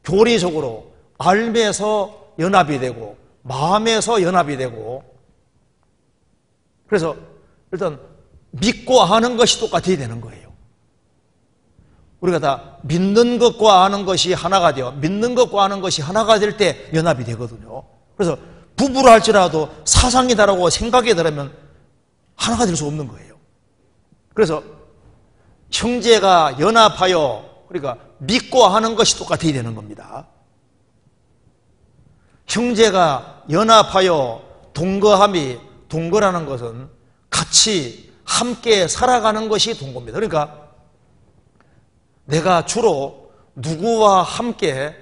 A: 교리적으로 알면서 연합이 되고 마음에서 연합이 되고, 그래서 일단 믿고 아는 것이 똑같아야 되는 거예요. 우리가 다 믿는 것과 아는 것이 하나가 되어, 믿는 것과 아는 것이 하나가 될 때 연합이 되거든요. 그래서 부부를 할지라도 사상이 다르고 생각이 다르면 하나가 될 수 없는 거예요. 그래서 형제가 연합하여, 그러니까 믿고 하는 것이 똑같아야 되는 겁니다. 형제가 연합하여 동거함이, 동거라는 것은 같이 함께 살아가는 것이 동거입니다. 그러니까 내가 주로 누구와 함께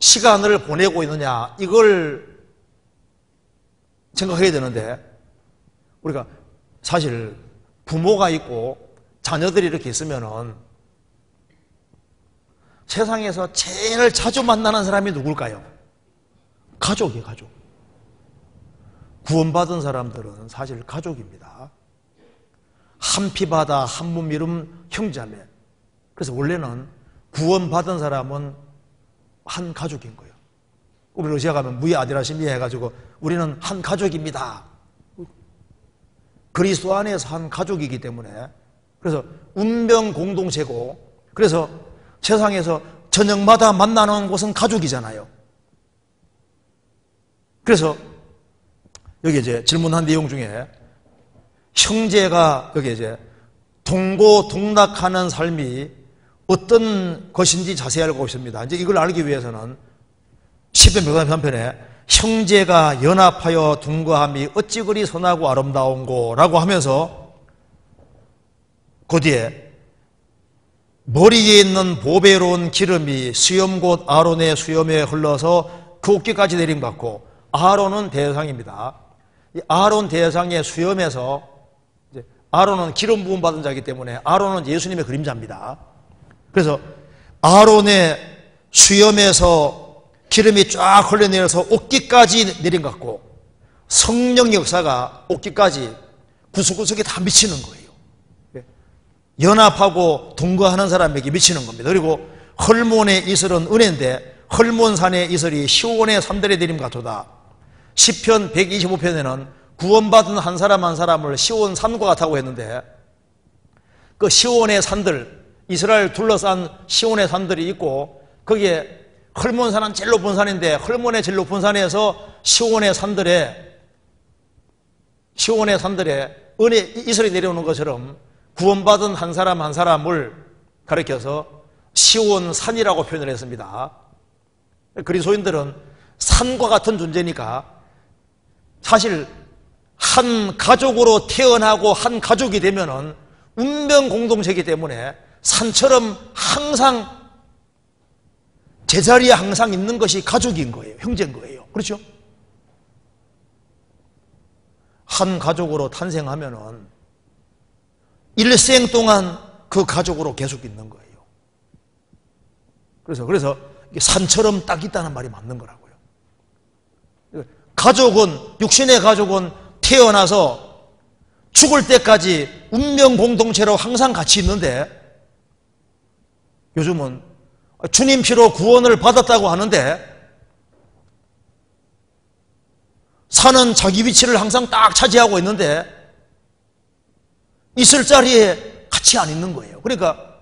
A: 시간을 보내고 있느냐, 이걸 생각해야 되는데, 우리가 사실 부모가 있고 자녀들이 이렇게 있으면은 세상에서 제일 자주 만나는 사람이 누굴까요? 가족이에요, 가족. 구원받은 사람들은 사실 가족입니다. 한 피바다 한 몸 이름 형제자매. 그래서 원래는 구원받은 사람은 한 가족인 거예요. 우리 러시아 가면 무이 아디라시미 해가지고 우리는 한 가족입니다. 그리스도 안에서 한 가족이기 때문에, 그래서 운명 공동체고, 그래서 세상에서 저녁마다 만나는 곳은 가족이잖아요. 그래서 여기 이제 질문한 내용 중에 형제가 여기 이제 동고동락하는 삶이 어떤 것인지 자세히 알고 있습니다. 이제 이걸 알기 위해서는 시편 133편에 형제가 연합하여 동거함이 어찌 그리 선하고 아름다운고 라고 하면서 그 뒤에 머리에 있는 보배로운 기름이 수염 곧 아론의 수염에 흘러서 그 어깨까지 내림받고, 아론은 대상입니다. 이 아론 대상의 수염에서, 이제 아론은 기름 부음 받은 자이기 때문에 아론은 예수님의 그림자입니다. 그래서 아론의 수염에서 기름이 쫙 흘러내려서 어깨까지 내림받고, 성령의 역사가 어깨까지 구석구석에 다 미치는 거예요. 연합하고 동거하는 사람에게 미치는 겁니다. 그리고 헐몬의 이슬은 은혜인데 헐몬산의 이슬이 시온의 산들에 내림 같도다. 시편 125편에는 구원받은 한 사람 한 사람을 시온 산과 같다고 했는데, 그 시온의 산들, 이스라엘 둘러싼 시온의 산들이 있고, 거기에 헐몬산은 제일 높은 산인데 헐몬의 제일 높은 산에서 시온의 산들에 은혜 이슬이 내려오는 것처럼 구원받은 한 사람 한 사람을 가리켜서 시온산이라고 표현을 했습니다. 그리스도인들은 산과 같은 존재니까 사실 한 가족으로 태어나고 한 가족이 되면은 운명 공동체이기 때문에 산처럼 항상 제자리에 항상 있는 것이 가족인 거예요. 형제인 거예요. 그렇죠? 한 가족으로 탄생하면은 일생 동안 그 가족으로 계속 있는 거예요. 그래서 이게 산처럼 딱 있다는 말이 맞는 거라고요. 가족은, 육신의 가족은 태어나서 죽을 때까지 운명 공동체로 항상 같이 있는데, 요즘은 주님 피로 구원을 받았다고 하는데 사는 자기 위치를 항상 딱 차지하고 있는데 있을 자리에 같이 안 있는 거예요. 그러니까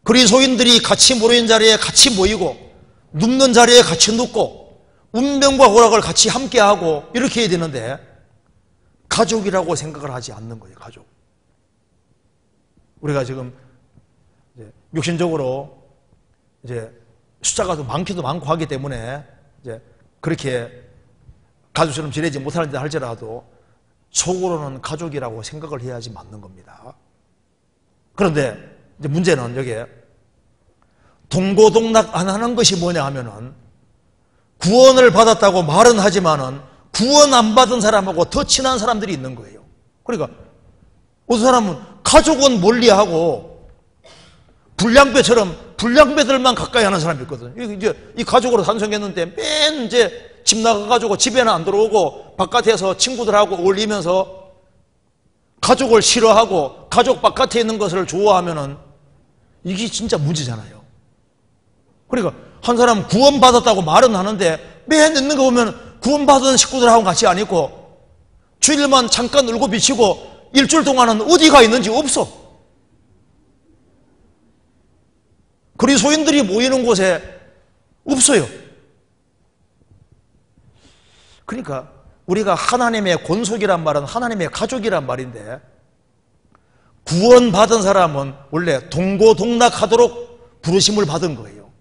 A: 그리스도인들이 같이 모이는 자리에 같이 모이고 눕는 자리에 같이 눕고 운명과 오락을 같이 함께하고 이렇게 해야 되는데 가족이라고 생각을 하지 않는 거예요. 가족. 우리가 지금 육신적으로 이제 숫자가 더 많기도 많고 하기 때문에 이제 그렇게 가족처럼 지내지 못하는데 할지라도 속으로는 가족이라고 생각을 해야지 맞는 겁니다. 그런데 이제 문제는 여기에 동고동락 안 하는 것이 뭐냐 하면은 구원을 받았다고 말은 하지만은 구원 안 받은 사람하고 더 친한 사람들이 있는 거예요. 그러니까 어떤 사람은 가족은 멀리하고 불량배처럼 불량배들만 가까이 하는 사람이 있거든요. 이제 이 가족으로 탄생했는데 맨 이제 집 나가가지고 집에는 안 들어오고 바깥에서 친구들하고 어울리면서 가족을 싫어하고 가족 바깥에 있는 것을 좋아하면은 이게 진짜 문제잖아요. 그러니까 한 사람 구원받았다고 말은 하는데 맨 있는 거 보면 구원받은 식구들하고 같이 안 있고 주일만 잠깐 울고 비치고 일주일 동안은 어디가 있는지 없어. 그리스도인들이 모이는 곳에 없어요. 그러니까 우리가 하나님의 권속이란 말은 하나님의 가족이란 말인데 구원받은 사람은 원래 동고동락하도록 부르심을 받은 거예요.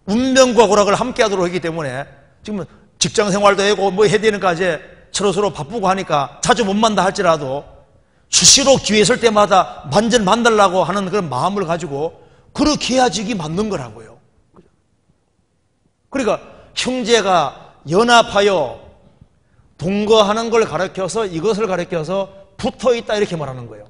A: 운명과 고락을 함께 하도록 하기 때문에 지금 직장 생활도 하고 뭐 해야 되니까 이제 서로 바쁘고 하니까 자주 못 만나 할지라도 수시로 기회 있을 때마다 만나려고 하는 그런 마음을 가지고 그렇게 해야지 이게 맞는 거라고요. 그러니까 형제가 연합하여 동거하는 걸 가르쳐서 이것을 가르쳐서 붙어있다 이렇게 말하는 거예요.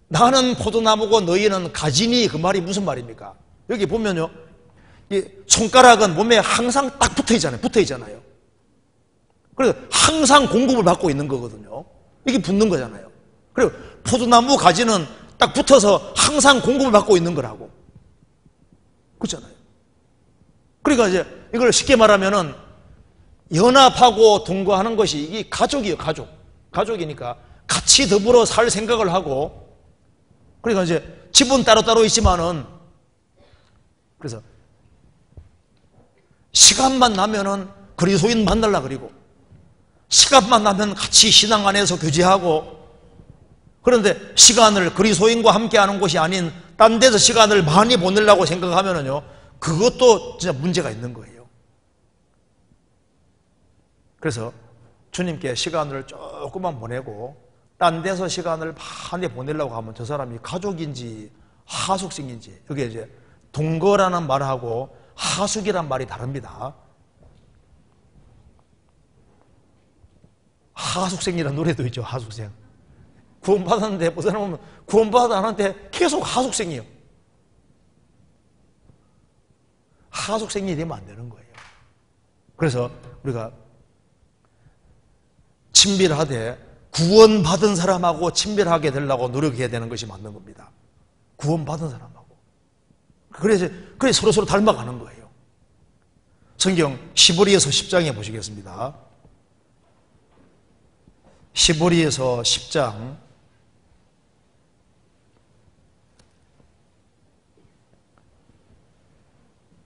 A: 나는 포도나무고 너희는 가지니 그 말이 무슨 말입니까? 여기 보면요, 이 손가락은 몸에 항상 딱 붙어있잖아요. 그래서 항상 공급을 받고 있는 거거든요. 이게 붙는 거잖아요. 그리고 포도나무 가지는 딱 붙어서 항상 공급을 받고 있는 거라고. 그렇잖아요. 그러니까 이제 이걸 쉽게 말하면은 연합하고 동거하는 것이 이게 가족이에요, 가족. 가족이니까 같이 더불어 살 생각을 하고, 그러니까 이제 집은 따로따로 있지만은, 그래서 시간만 나면은 그리스도인 만나려 그리고, 시간만 나면 같이 신앙 안에서 교제하고, 그런데 시간을 그리스도인과 함께 하는 곳이 아닌 딴 데서 시간을 많이 보내려고 생각하면은요, 그것도 진짜 문제가 있는 거예요. 그래서 주님께 시간을 조금만 보내고 딴 데서 시간을 많이 보내려고 하면 저 사람이 가족인지 하숙생인지, 여기 이제 동거라는 말하고 하숙이란 말이 다릅니다. 하숙생이라는 노래도 있죠. 하숙생. 구원받았는데 어떤 사람은 구원받아 하는데 계속 하숙생이에요. 하숙생이 되면 안 되는 거예요. 그래서 우리가 친밀하되 구원받은 사람하고 친밀하게 되려고 노력해야 되는 것이 맞는 겁니다. 구원받은 사람하고. 그래서 서로 닮아가는 거예요. 성경 시보리에서 10장에 보시겠습니다. 시보리에서 10장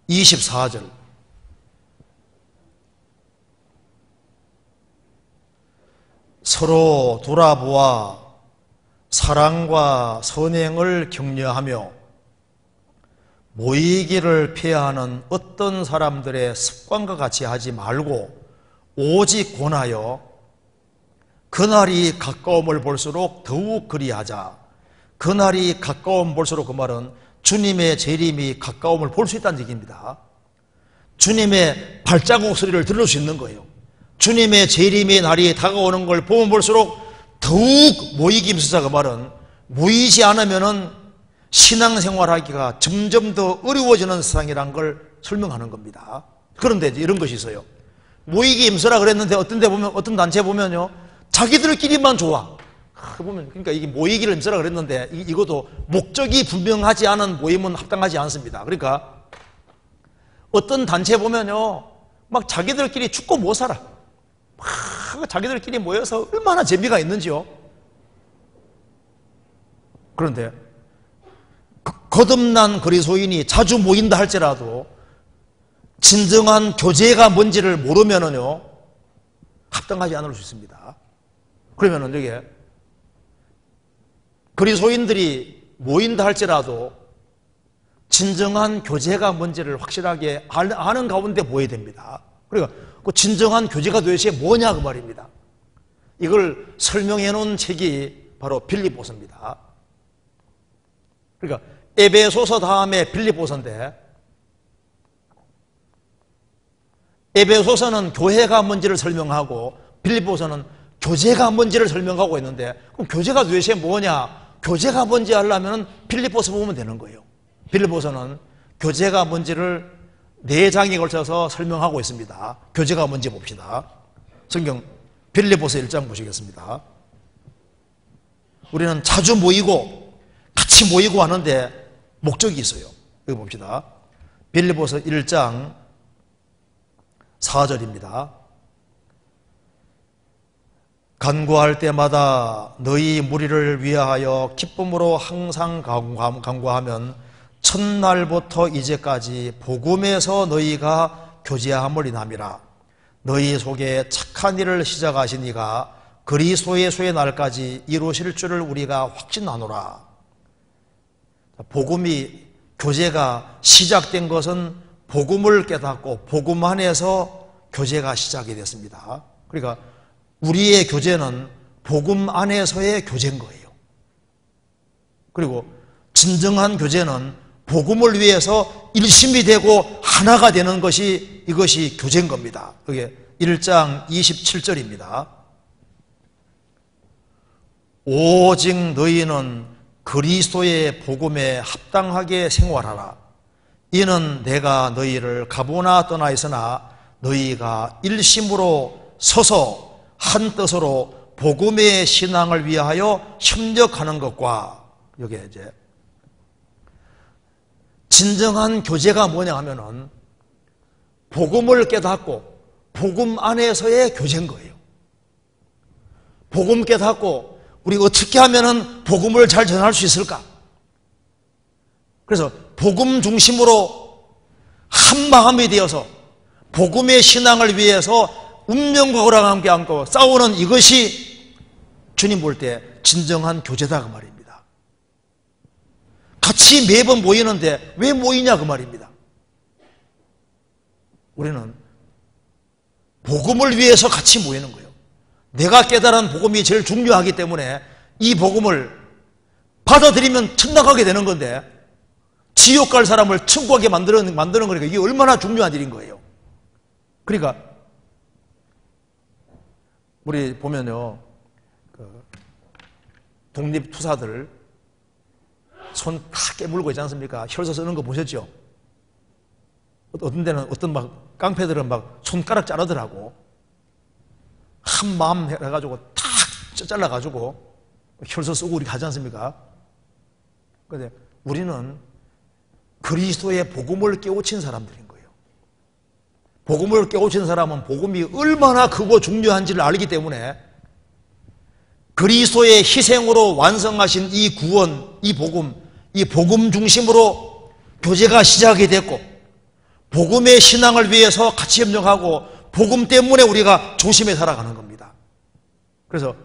A: 24절. 서로 돌아보아 사랑과 선행을 격려하며 모이기를 폐하는 어떤 사람들의 습관과 같이 하지 말고 오직 권하여 그날이 가까움을 볼수록 더욱 그리하자. 그날이 가까움 볼수록, 그 말은 주님의 재림이 가까움을 볼 수 있다는 얘기입니다. 주님의 발자국 소리를 들을 수 있는 거예요. 주님의 재림의 날이 다가오는 걸 보면 볼수록 더욱 모이기 힘쓰자. 그 말은 모이지 않으면은 신앙생활하기가 점점 더 어려워지는 세상이란 걸 설명하는 겁니다. 그런데 이런 것이 있어요. 모이기 힘쓰라 그랬는데 어떤 데 보면, 어떤 단체 보면요, 자기들끼리만 좋아. 그러니까 이게 모이기를 힘쓰라 그랬는데 이것도 목적이 분명하지 않은 모임은 합당하지 않습니다. 그러니까 어떤 단체 보면요, 막 자기들끼리 죽고 못 살아. 막 자기들끼리 모여서 얼마나 재미가 있는지요. 그런데 거듭난 그리스도인이 자주 모인다 할지라도 진정한 교제가 뭔지를 모르면은요, 합당하지 않을 수 있습니다. 그러면은 여기에 그리스도인들이 모인다 할지라도 진정한 교제가 뭔지를 확실하게 아는 가운데 모여야 됩니다. 그러니까 그 진정한 교제가 도대체 뭐냐 그 말입니다. 이걸 설명해 놓은 책이 바로 빌립보서입니다. 그러니까 에베소서 다음에 빌립보서인데, 에베소서는 교회가 뭔지를 설명하고 빌립보서는 교제가 뭔지를 설명하고 있는데, 그럼 교제가 도대체 뭐냐? 교제가 뭔지 알려면 빌립보서 보면 되는 거예요. 빌립보서는 교제가 뭔지를 4장에 걸쳐서 설명하고 있습니다. 교제가 뭔지 봅시다. 성경 빌립보서 1장 보시겠습니다. 우리는 자주 모이고 같이 모이고 하는데 목적이 있어요. 여기 봅시다. 빌립보서 1장 4절입니다. 간구할 때마다 너희 무리를 위하여 기쁨으로 항상 간구하면 첫날부터 이제까지 복음에서 너희가 교제함을 인함이라. 너희 속에 착한 일을 시작하신 이가 그리스도 예수의 날까지 이루실 줄을 우리가 확신하노라. 복음이, 교제가 시작된 것은 복음을 깨닫고 복음 안에서 교제가 시작이 됐습니다. 그러니까 우리의 교제는 복음 안에서의 교제인 거예요. 그리고 진정한 교제는 복음을 위해서 일심이 되고 하나가 되는 것이, 이것이 교제인 겁니다. 그게 1장 27절입니다. 오직 너희는 그리스도의 복음에 합당하게 생활하라. 이는 내가 너희를 가보나 떠나 있으나 너희가 일심으로 서서 한 뜻으로 복음의 신앙을 위하여 협력하는 것과, 여기에 이제 진정한 교제가 뭐냐 하면은 복음을 깨닫고 복음 안에서의 교제인 거예요. 복음 깨닫고 우리 어떻게 하면은 복음을 잘 전할 수 있을까? 그래서 복음 중심으로 한 마음이 되어서 복음의 신앙을 위해서 운명과 허락과 함께 안고 싸우는, 이것이 주님 볼 때 진정한 교제다 그 말입니다. 같이 매번 모이는데 왜 모이냐 그 말입니다. 우리는 복음을 위해서 같이 모이는 거예요. 내가 깨달은 복음이 제일 중요하기 때문에 이 복음을 받아들이면 천당 가게 되는 건데, 지옥 갈 사람을 천국 가게 만드는 거니까 이게 얼마나 중요한 일인 거예요. 그러니까 우리 보면요, 독립투사들 손 다 깨물고 있지 않습니까? 혈서 쓰는 거 보셨죠? 어떤 데는, 어떤 막 깡패들은 막 손가락 자르더라고. 한 마음 해가지고 탁 잘라가지고 혈서 쓰고 우리 하지 않습니까? 그런데 우리는 그리스도의 복음을 깨우친 사람들인 거예요. 복음을 깨우친 사람은 복음이 얼마나 크고 중요한지를 알기 때문에 그리스도의 희생으로 완성하신 이 구원, 이 복음 중심으로 교제가 시작이 됐고, 복음의 신앙을 위해서 같이 협력하고 복음 때문에 우리가 조심해 살아가는 겁니다. 그래서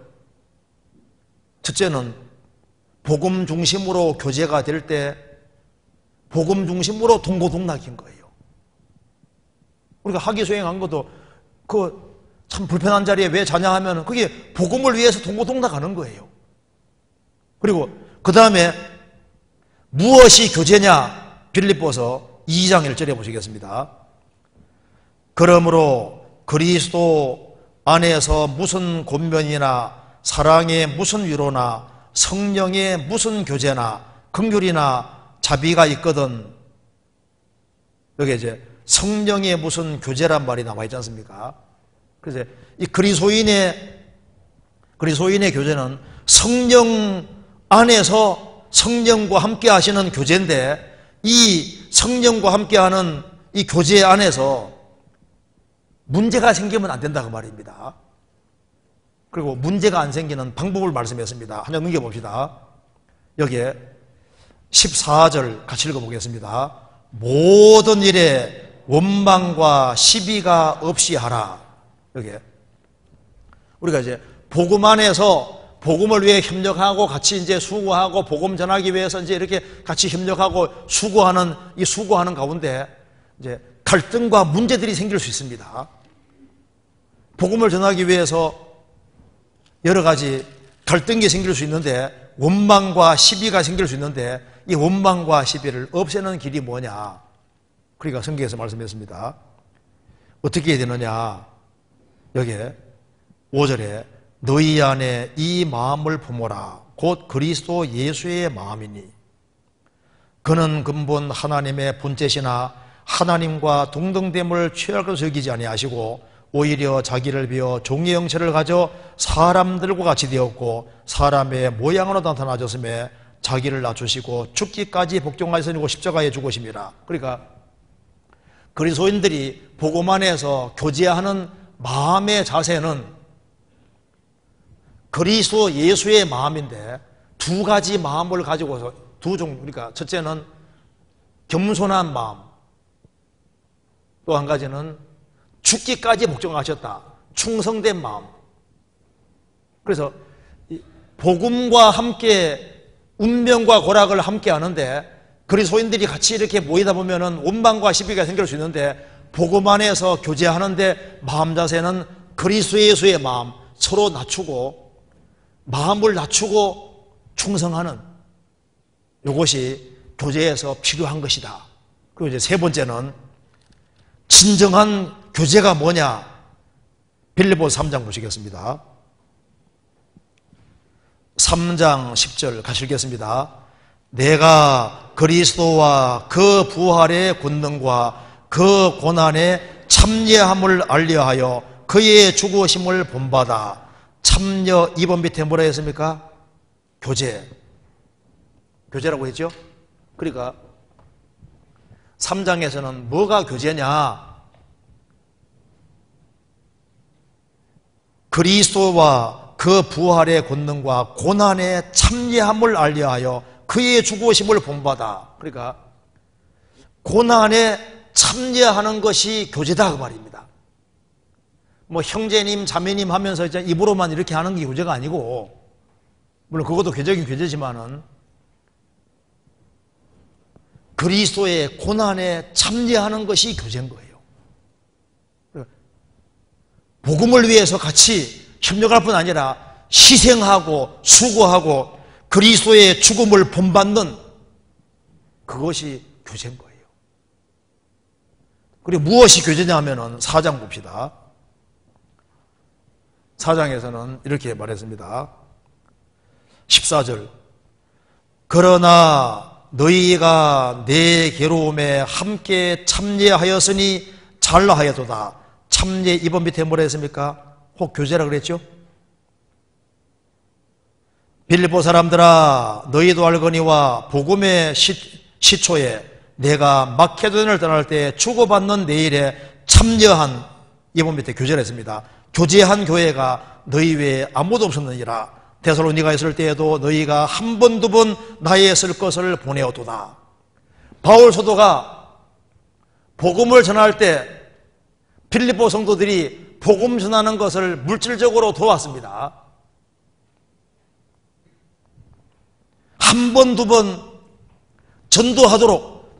A: 첫째는 복음 중심으로 교제가 될 때 복음 중심으로 동고동락인 거예요. 우리가 학위 수행한 것도 그 참 불편한 자리에 왜 자냐 하면 그게 복음을 위해서 동고동락 하는 거예요. 그리고 그 다음에 무엇이 교제냐? 빌립보서 2장 1절에 보시겠습니다. 그러므로 그리스도 안에서 무슨 권면이나 사랑의 무슨 위로나 성령의 무슨 교제나 긍휼이나 자비가 있거든. 여기 이제 성령의 무슨 교제란 말이 나와 있지 않습니까? 그래서 이 그리스도인의 교제는 성령 안에서 성령과 함께 하시는 교제인데, 이 성령과 함께 하는 이 교제 안에서 문제가 생기면 안 된다 그 말입니다. 그리고 문제가 안 생기는 방법을 말씀했습니다. 한 장 넘겨봅시다. 여기에 14절 같이 읽어보겠습니다. 모든 일에 원망과 시비가 없이 하라. 여기에 우리가 이제 복음 안에서 복음을 위해 협력하고 같이 이제 수고하고 복음 전하기 위해서 이제 이렇게 같이 협력하고 수고하는 가운데 이제 갈등과 문제들이 생길 수 있습니다. 복음을 전하기 위해서 여러 가지 갈등이 생길 수 있는데, 원망과 시비가 생길 수 있는데, 이 원망과 시비를 없애는 길이 뭐냐? 그러니까 성경에서 말씀했습니다. 어떻게 해야 되느냐? 여기에 5절에 너희 안에 이 마음을 품어라. 곧 그리스도 예수의 마음이니 그는 근본 하나님의 본체시나 하나님과 동등됨을 취할 것을 여기지 아니하시고 오히려 자기를 비워 종의 형체를 가져 사람들과 같이 되었고 사람의 모양으로 나타나셨음에 자기를 낮추시고 죽기까지 복종하시고 십자가에 죽으심이라. 그러니까 그리스도인들이 복음 안에서 교제하는 마음의 자세는 그리스도 예수의 마음인데, 두 가지 마음을 가지고서 두 종류, 그러니까 첫째는 겸손한 마음, 또 한 가지는 죽기까지 복종하셨다, 충성된 마음. 그래서 복음과 함께 운명과 고락을 함께 하는데, 그리스도인들이 같이 이렇게 모이다 보면은 원망과 시비가 생길 수 있는데, 복음 안에서 교제하는데 마음 자세는 그리스도 예수의 마음, 서로 낮추고 마음을 낮추고 충성하는, 이것이 교제에서 필요한 것이다. 그리고 이제 세 번째는 진정한 교제가 뭐냐? 빌립보서 3장 보시겠습니다. 3장 10절 같이 읽겠습니다. 내가 그리스도와 그 부활의 권능과 그 고난의 참여함을 알려하여 그의 죽으심을 본받아. 참여 2번 밑에 뭐라 했습니까? 교제라고 했죠? 그러니까 3장에서는 뭐가 교제냐? 그리스도와 그 부활의 권능과 고난의 참여함을 알려하여 그의 죽으심을 본받아. 그러니까 고난에 참여하는 것이 교제다 그 말입니다. 뭐 형제님 자매님 하면서 이제 입으로만 이렇게 하는 게 교제가 아니고, 물론 그것도 교제긴 교제지만은 그리스도의 고난에 참여하는 것이 교제인 거예요. 복음을 위해서 같이 협력할 뿐 아니라 희생하고 수고하고 그리스도의 죽음을 본받는, 그것이 교제인 거예요. 그리고 무엇이 교제냐 하면은 4장 봅시다. 4장에서는 이렇게 말했습니다. 14절 그러나 너희가 내 괴로움에 함께 참여하였으니 잘하여도다. 참여 2번 밑에 뭐라 했습니까? 혹 교제라 그랬죠? 빌립보 사람들아 너희도 알거니와 복음의 시초에 내가 마케도니아를 떠날 때 주고받는 내 일에 참여한, 2번 밑에 교제를 했습니다. 교제한 교회가 너희 외에 아무도 없었느니라. 데살로니가에 있을 때에도 너희가 한 번, 두 번 나의 쓸 것을 보내어도다. 바울 사도가 복음을 전할 때 빌립보 성도들이 복음 전하는 것을 물질적으로 도왔습니다. 한 번, 두 번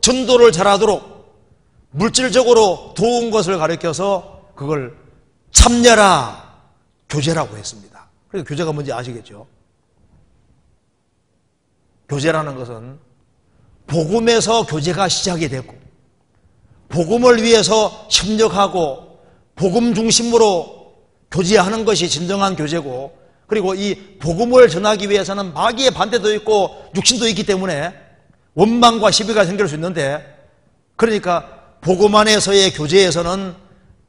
A: 전도를 잘하도록 물질적으로 도운 것을 가르쳐서 그걸 참여라 교제라고 했습니다. 그러니까 교제가 뭔지 아시겠죠? 교제라는 것은 복음에서 교제가 시작이 됐고 복음을 위해서 협력하고 복음 중심으로 교제하는 것이 진정한 교제고, 그리고 이 복음을 전하기 위해서는 마귀의 반대도 있고 육신도 있기 때문에 원망과 시비가 생길 수 있는데, 그러니까 복음 안에서의 교제에서는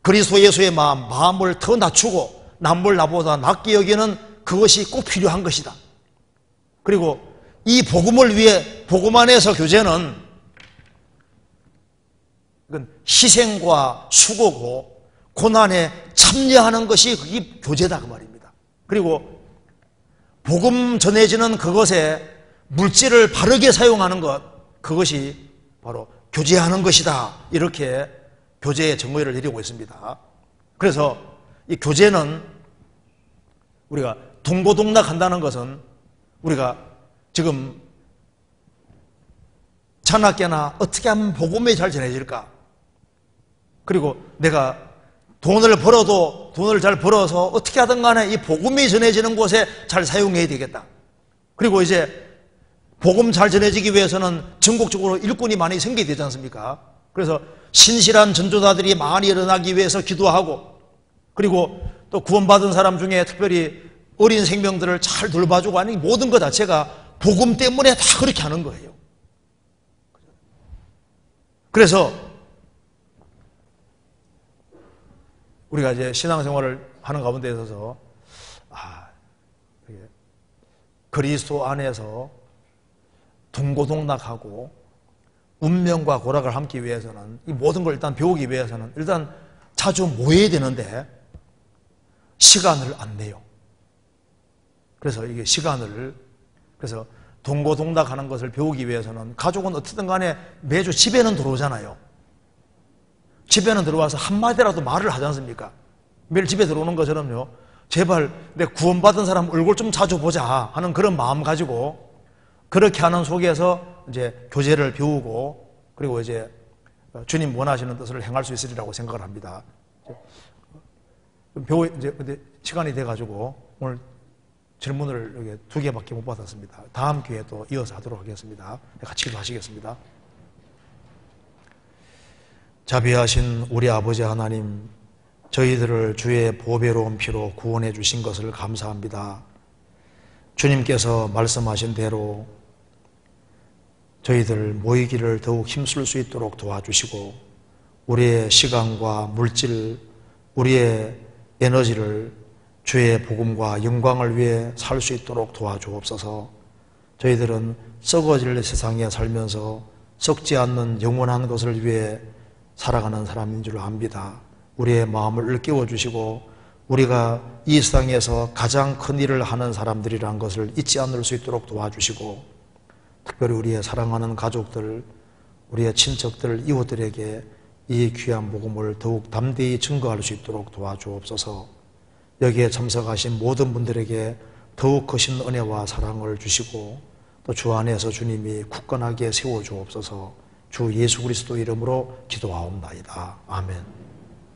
A: 그리스도 예수의 마음을 더 낮추고 남을 나보다 낮게 여기는 그것이 꼭 필요한 것이다. 그리고 이 복음을 위해 복음 안에서 교제는 희생과 수고고 고난에 참여하는 것이 그게 교제다 그 말입니다. 그리고 복음 전해지는 그것에 물질을 바르게 사용하는 것, 그것이 바로 교제하는 것이다. 이렇게 교제의 정의를 내리고 있습니다. 그래서 이 교제는 우리가 동고동락한다는 것은 우리가 지금 자나깨나 어떻게 하면 복음이 잘 전해질까? 그리고 내가 돈을 벌어도 돈을 잘 벌어서 어떻게 하든 간에 이 복음이 전해지는 곳에 잘 사용해야 되겠다. 그리고 이제 복음 잘 전해지기 위해서는 전국적으로 일꾼이 많이 생겨야 되지 않습니까? 그래서 신실한 전도자들이 많이 일어나기 위해서 기도하고, 그리고 또 구원받은 사람 중에 특별히 어린 생명들을 잘 돌봐주고 하는 모든 것 자체가 복음 때문에 다 그렇게 하는 거예요. 그래서 우리가 이제 신앙생활을 하는 가운데 있어서 그리스도 안에서 동고동락하고 운명과 고락을 함기 위해서는 이 모든 걸 일단 배우기 위해서는 일단 자주 모여야 되는데 시간을 안 내요. 그래서 이게 그래서 동고동락하는 것을 배우기 위해서는 가족은 어떻든 간에 매주 집에는 들어오잖아요. 집에는 들어와서 한마디라도 말을 하지 않습니까? 매일 집에 들어오는 것처럼요. 제발 내 구원받은 사람 얼굴 좀 자주 보자 하는 그런 마음 가지고 그렇게 하는 속에서 이제 교제를 배우고, 그리고 이제 주님 원하시는 뜻을 행할 수 있으리라고 생각을 합니다. 이제 근데 시간이 돼가지고 오늘 질문을 여기 2개밖에 못 받았습니다. 다음 기회에 또 이어서 하도록 하겠습니다. 같이 기도하시겠습니다. 자비하신 우리 아버지 하나님, 저희들을 주의 보배로운 피로 구원해 주신 것을 감사합니다. 주님께서 말씀하신 대로 저희들 모이기를 더욱 힘쓸 수 있도록 도와주시고, 우리의 시간과 물질, 우리의 에너지를 주의 복음과 영광을 위해 살 수 있도록 도와주옵소서. 저희들은 썩어질 세상에 살면서 썩지 않는 영원한 것을 위해 살아가는 사람인 줄 압니다. 우리의 마음을 일깨워 주시고 우리가 이 세상에서 가장 큰 일을 하는 사람들이라는 것을 잊지 않을 수 있도록 도와주시고, 특별히 우리의 사랑하는 가족들, 우리의 친척들, 이웃들에게 이 귀한 복음을 더욱 담대히 증거할 수 있도록 도와주옵소서. 여기에 참석하신 모든 분들에게 더욱 크신 은혜와 사랑을 주시고 또 주 안에서 주님이 굳건하게 세워주옵소서. 주 예수 그리스도 이름으로 기도하옵나이다. 아멘.